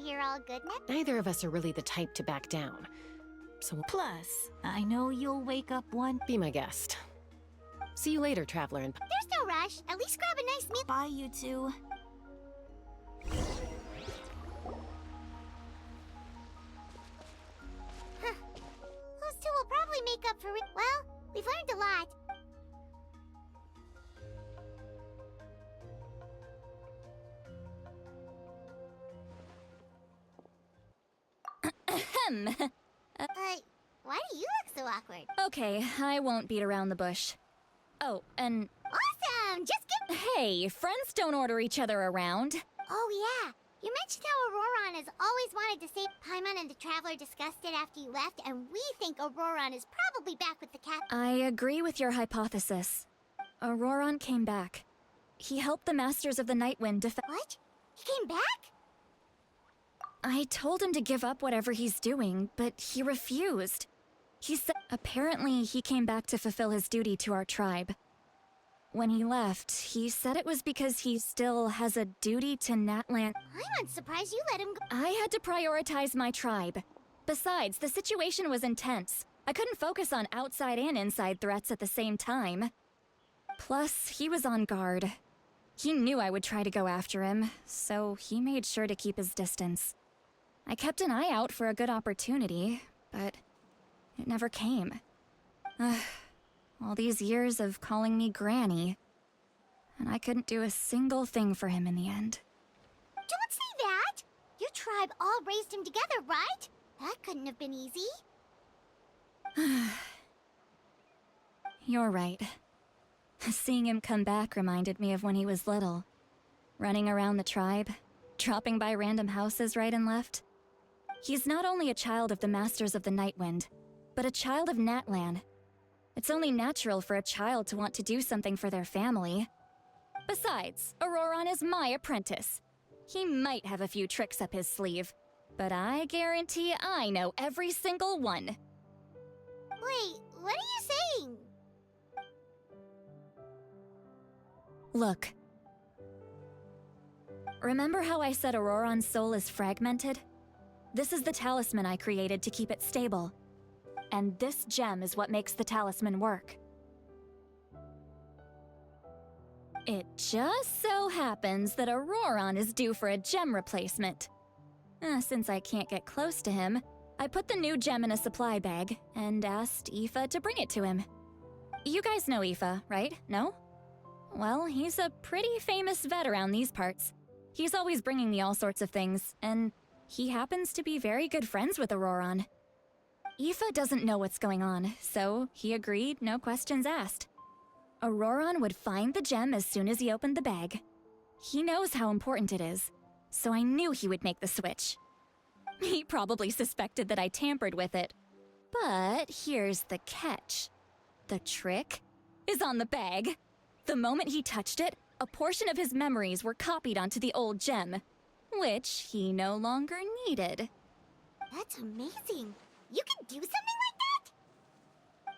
Speaker 2: you're all good now?
Speaker 14: Neither of us are really the type to back down. So...
Speaker 15: Plus, I know you'll wake up one...
Speaker 14: Be my guest. See you later, Traveler. And
Speaker 2: There's no rush. At least grab a nice meal.
Speaker 15: Bye, you two.
Speaker 2: Huh. Those two will probably make up for it. Well, we've learned a lot. Why do you look so awkward?
Speaker 6: Okay, I won't beat around the bush. Oh, and...
Speaker 2: Awesome! Just get...
Speaker 6: Hey, friends don't order each other around.
Speaker 2: Oh, yeah. You mentioned how Auroron has always wanted to save Paimon, and the Traveler discussed it after you left, and we think Auroron is probably back with the cat.
Speaker 6: I agree with your hypothesis. Auroron came back. He helped the Masters of the Nightwind defend...
Speaker 2: What? He came back?
Speaker 6: I told him to give up whatever he's doing, but he refused. He said apparently he came back to fulfill his duty to our tribe. When he left, he said it was because he still has a duty to Natlan.
Speaker 2: I'm not surprised you let him go.
Speaker 6: I had to prioritize my tribe. Besides, the situation was intense. I couldn't focus on outside and inside threats at the same time. Plus, he was on guard. He knew I would try to go after him, so he made sure to keep his distance. I kept an eye out for a good opportunity, but it never came. All these years of calling me Granny, and I couldn't do a single thing for him in the end.
Speaker 2: Don't say that! Your tribe all raised him together, right? That couldn't have been easy.
Speaker 6: You're right. Seeing him come back reminded me of when he was little. Running around the tribe, dropping by random houses right and left. He's not only a child of the Masters of the Nightwind, but a child of Natlan. It's only natural for a child to want to do something for their family. Besides, Auroron is my apprentice. He might have a few tricks up his sleeve, but I guarantee I know every single one.
Speaker 2: Wait, what are you saying?
Speaker 6: Look. Remember how I said Auroron's soul is fragmented? This is the talisman I created to keep it stable. And this gem is what makes the talisman work. It just so happens that Auroron is due for a gem replacement. Since I can't get close to him, I put the new gem in a supply bag and asked Aoife to bring it to him. You guys know Aoife, right? No? Well, he's a pretty famous vet around these parts. He's always bringing me all sorts of things, and he happens to be very good friends with Auroron. Aoife doesn't know what's going on, so he agreed, no questions asked. Auroron would find the gem as soon as he opened the bag. He knows how important it is, so I knew he would make the switch. He probably suspected that I tampered with it. But here's the catch. The trick is on the bag. The moment he touched it, a portion of his memories were copied onto the old gem, which he no longer needed.
Speaker 2: That's amazing. You can do something like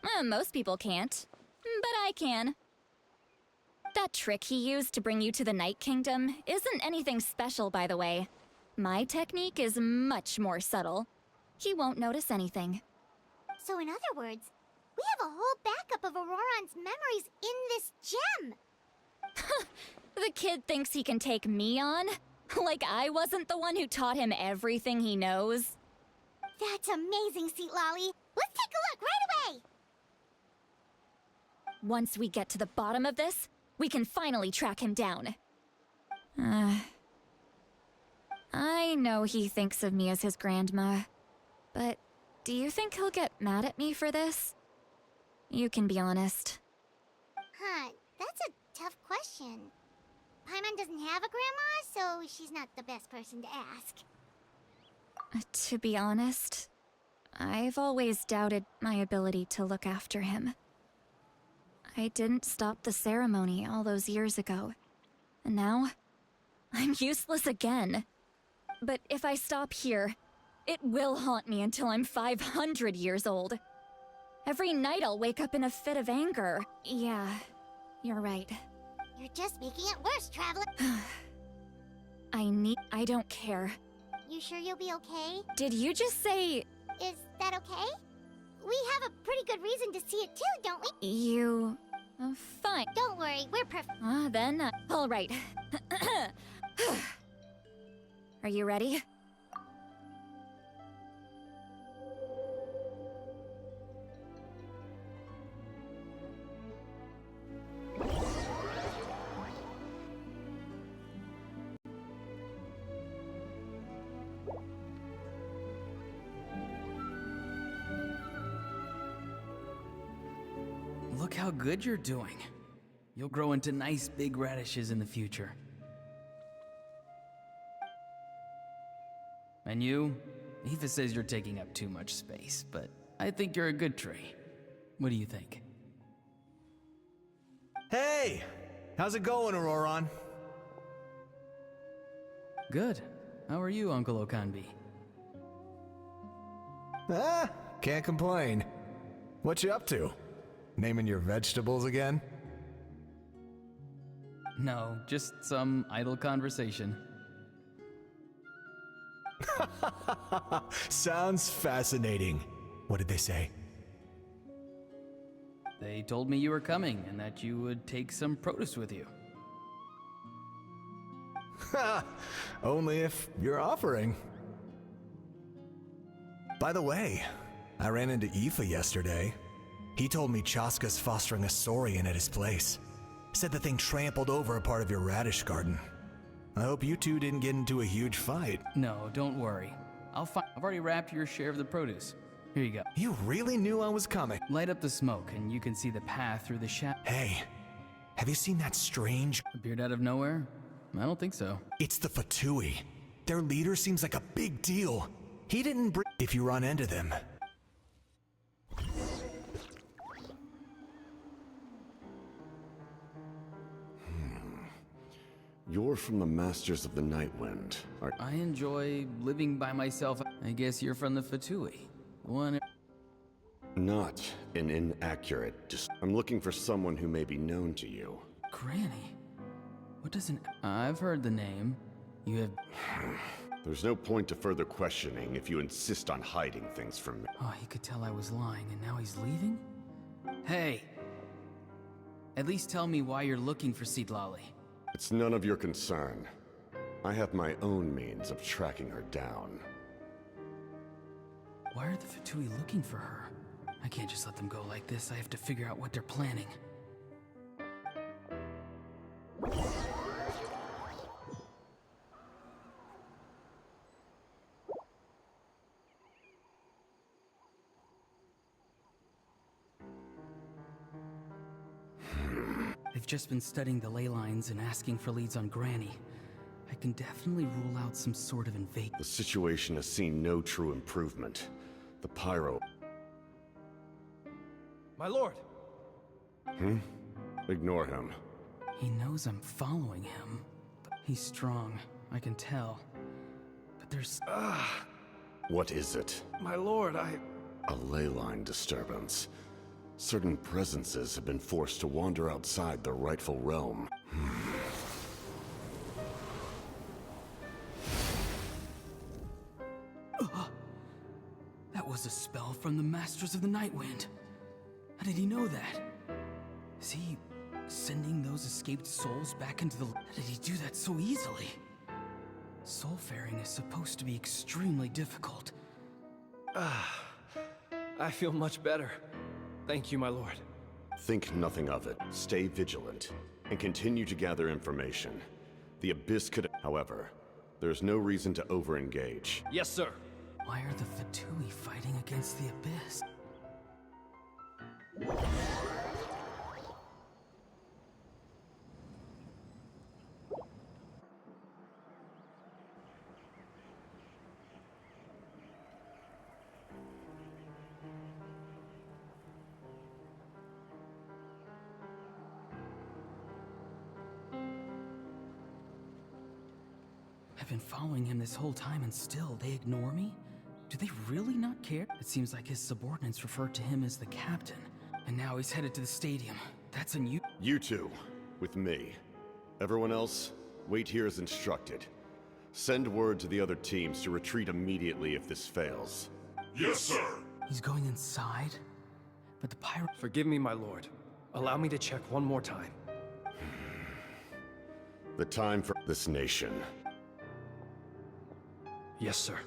Speaker 2: that?
Speaker 6: Most people can't, but I can. That trick he used to bring you to the Night Kingdom isn't anything special, by the way. My technique is much more subtle. He won't notice anything.
Speaker 2: So in other words, we have a whole backup of Auroron's memories in this gem.
Speaker 6: The kid thinks he can take me on? Like I wasn't the one who taught him everything he knows?
Speaker 2: That's amazing, Seat Lolly. Let's take a look right away.
Speaker 6: Once we get to the bottom of this, we can finally track him down. I know he thinks of me as his grandma, but do you think he'll get mad at me for this? You can be honest.
Speaker 2: Huh, that's a tough question. Paimon doesn't have a grandma, so she's not the best person to ask.
Speaker 6: To be honest, I've always doubted my ability to look after him. I didn't stop the ceremony all those years ago, and now I'm useless again. But if I stop here, it will haunt me until I'm 500 years old. Every night I'll wake up in a fit of anger. Yeah, you're right.
Speaker 2: You're just making it worse, Traveler.
Speaker 6: I don't care.
Speaker 2: You sure you'll be okay?
Speaker 6: Did you just say...
Speaker 2: Is that okay? We have a pretty good reason to see it too, don't we?
Speaker 6: You... fine.
Speaker 2: Don't worry, we're perfect.
Speaker 6: Then, all right. Are you ready?
Speaker 8: Look how good you're doing. You'll grow into nice big radishes in the future. And you? Aoife says you're taking up too much space, but I think you're a good tree. What do you think?
Speaker 20: Hey! How's it going, Auroron?
Speaker 8: Good. How are you, Uncle Okanbi?
Speaker 20: Can't complain. What you up to? Naming your vegetables again?
Speaker 8: No, just some idle conversation.
Speaker 20: Sounds fascinating. What did they say?
Speaker 8: They told me you were coming and that you would take some produce with you.
Speaker 20: Ha! Only if you're offering. By the way, I ran into Aoife yesterday. He told me Chaska's fostering a saurian at his place. Said the thing trampled over a part of your radish garden. I hope you two didn't get into a huge fight.
Speaker 8: No, don't worry. I've already wrapped your share of the produce. Here you go.
Speaker 20: You really knew I was coming.
Speaker 8: Light up the smoke and you can see the path through the shadow.
Speaker 20: Hey, have you seen that strange...
Speaker 8: Appeared out of nowhere? I don't think so.
Speaker 20: It's the Fatui. Their leader seems like a big deal. He didn't bring... If you run into them...
Speaker 9: You're from the Masters of the Nightwind.
Speaker 8: I enjoy living by myself. I guess you're from the Fatui. One...
Speaker 9: Not an inaccurate... I'm looking for someone who may be known to you.
Speaker 8: Granny? What does an... I've heard the name. You have...
Speaker 9: There's no point to further questioning if you insist on hiding things from me.
Speaker 8: Oh, he could tell I was lying and now he's leaving? Hey! At least tell me why you're looking for Seedlolly.
Speaker 9: It's none of your concern. I have my own means of tracking her down.
Speaker 8: Why are the Fatui looking for her? I can't just let them go like this. I have to figure out what they're planning. I've just been studying the ley lines and asking for leads on Granny. I can definitely rule out some sort of invasion.
Speaker 9: The situation has seen no true improvement. The pyro...
Speaker 17: My lord!
Speaker 9: Ignore him.
Speaker 8: He knows I'm following him. He's strong, I can tell. But there's...
Speaker 9: What is it?
Speaker 17: My lord,
Speaker 9: A ley line disturbance. Certain presences have been forced to wander outside their rightful realm.
Speaker 8: That was a spell from the Masters of the Nightwind. How did he know that? Is he sending those escaped souls back into the... How did he do that so easily? Soulfaring is supposed to be extremely difficult.
Speaker 17: I feel much better. Thank you, my lord.
Speaker 9: Think nothing of it. Stay vigilant, and continue to gather information. The Abyss could... However, there's no reason to over-engage.
Speaker 17: Yes, sir.
Speaker 8: Why are the Fatui fighting against the Abyss? I've been following him this whole time and still they ignore me? Do they really not care? It seems like his subordinates referred to him as the captain. And now he's headed to the stadium. That's unusual.
Speaker 9: You two, with me. Everyone else, wait here as instructed. Send word to the other teams to retreat immediately if this fails.
Speaker 10: Yes, sir.
Speaker 8: He's going inside? But the pirate...
Speaker 17: Forgive me, my lord. Allow me to check one more time.
Speaker 9: The time for this nation.
Speaker 17: Yes, sir.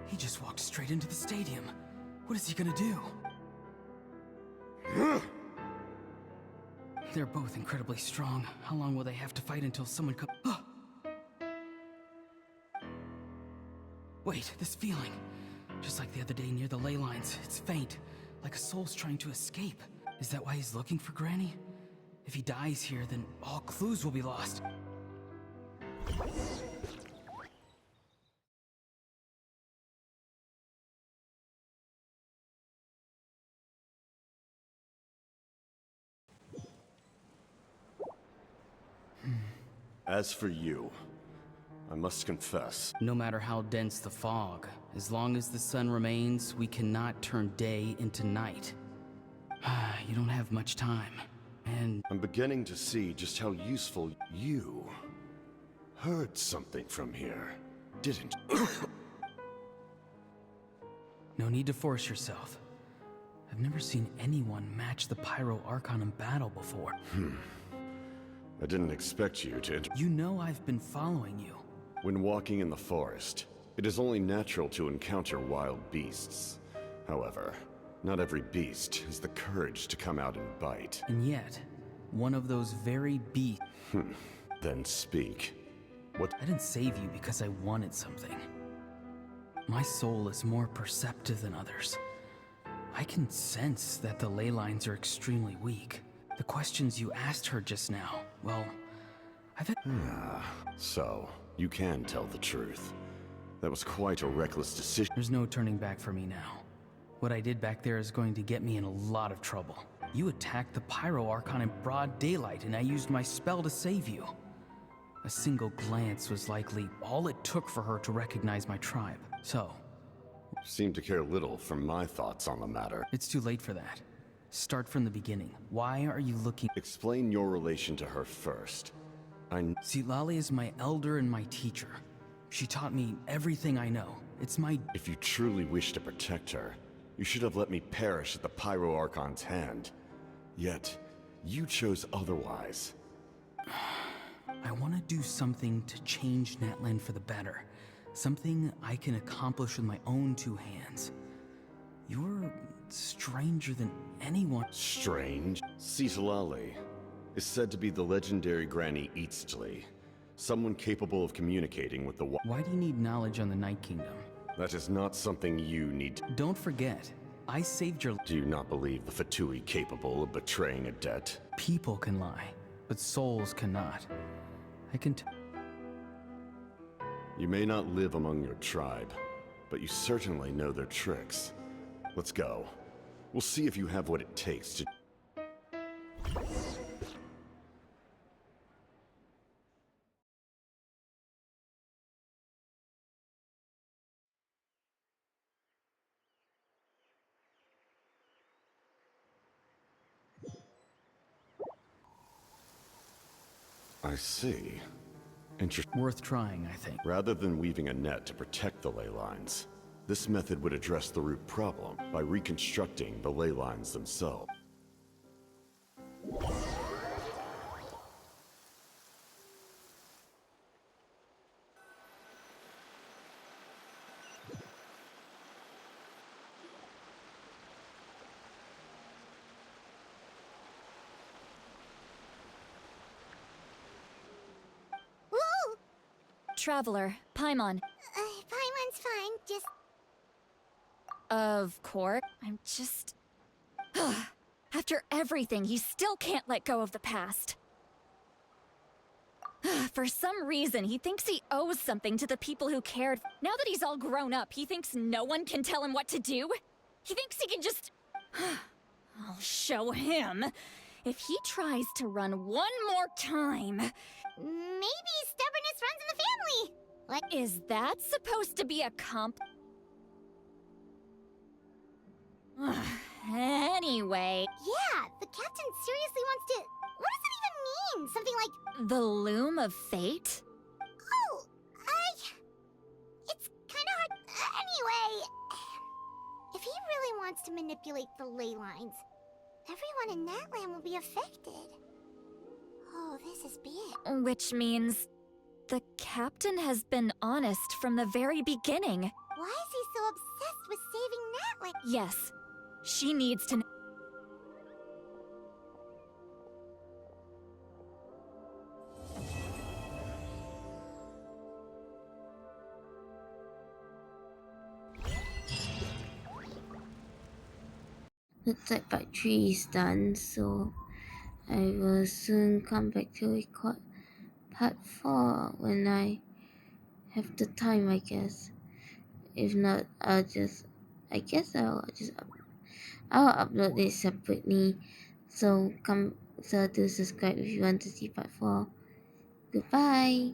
Speaker 8: He just walked straight into the stadium. What is he gonna do? They're both incredibly strong. How long will they have to fight until someone comes? Wait, this feeling. Just like the other day near the ley lines, it's faint, like a soul's trying to escape. Is that why he's looking for Granny? If he dies here, then all clues will be lost.
Speaker 9: As for you, I must confess.
Speaker 8: No matter how dense the fog, as long as the sun remains, we cannot turn day into night. You don't have much time, and...
Speaker 9: I'm beginning to see just how useful you heard something from here, didn't
Speaker 8: No need to force yourself. I've never seen anyone match the Pyro Archon in battle before.
Speaker 9: I didn't expect you to
Speaker 8: You know I've been following you.
Speaker 9: When walking in the forest, it is only natural to encounter wild beasts. However, not every beast has the courage to come out and bite.
Speaker 8: And yet, one of those very beasts...
Speaker 9: Then speak. What?
Speaker 8: I didn't save you because I wanted something. My soul is more perceptive than others. I can sense that the ley lines are extremely weak. The questions you asked her just now, well, I've had...
Speaker 9: So, you can tell the truth. That was quite a reckless decision.
Speaker 8: There's no turning back for me now. What I did back there is going to get me in a lot of trouble. You attacked the Pyro Archon in broad daylight, and I used my spell to save you. A single glance was likely all it took for her to recognize my tribe. So...
Speaker 9: Seem to care little for my thoughts on the matter.
Speaker 8: It's too late for that. Start from the beginning. Why are you looking...
Speaker 9: Explain your relation to her first.
Speaker 8: See, Lali is my elder and my teacher. She taught me everything I know. It's my...
Speaker 9: If you truly wish to protect her, you should have let me perish at the Pyro Archon's hand. Yet, you chose otherwise.
Speaker 8: I want to do something to change Natlan for the better. Something I can accomplish with my own two hands. You're stranger than anyone.
Speaker 9: Strange? Citlali is said to be the legendary Granny Eastly. Someone capable of communicating with the...
Speaker 8: Why do you need knowledge on the Night Kingdom?
Speaker 9: That is not something you need to...
Speaker 8: Don't forget, I saved your...
Speaker 9: Do you not believe the Fatui capable of betraying a debt?
Speaker 8: People can lie, but souls cannot. I can
Speaker 9: You may not live among your tribe, but you certainly know their tricks. Let's go. We'll see if you have what it takes to... I see.
Speaker 8: Worth trying, I think.
Speaker 9: Rather than weaving a net to protect the ley lines, this method would address the root problem by reconstructing the ley lines themselves.
Speaker 6: Traveler, Paimon.
Speaker 2: Paimon's fine, just...
Speaker 6: Of course. I'm just... After everything, he still can't let go of the past. For some reason, he thinks he owes something to the people who cared. Now that he's all grown up, he thinks no one can tell him what to do? He thinks he can just... I'll show him. If he tries to run one more time...
Speaker 2: Maybe stubbornness runs in the family! What?
Speaker 6: Is that supposed to be a comp? Anyway...
Speaker 2: Yeah, the captain seriously wants to... What does it even mean? Something like...
Speaker 6: The Loom of Fate?
Speaker 2: Oh, it's kinda hard... Anyway... If he really wants to manipulate the ley lines, everyone in Natlan will be affected. Oh, this is big.
Speaker 6: Which means... the captain has been honest from the very beginning.
Speaker 2: Why is he so obsessed with saving Natlan?
Speaker 6: Yes, she needs to...
Speaker 1: Looks like part 3 is done, so I will soon come back to record part 4 when I have the time, I guess. If not, I'll upload it separately. So do subscribe if you want to see part 4. Goodbye.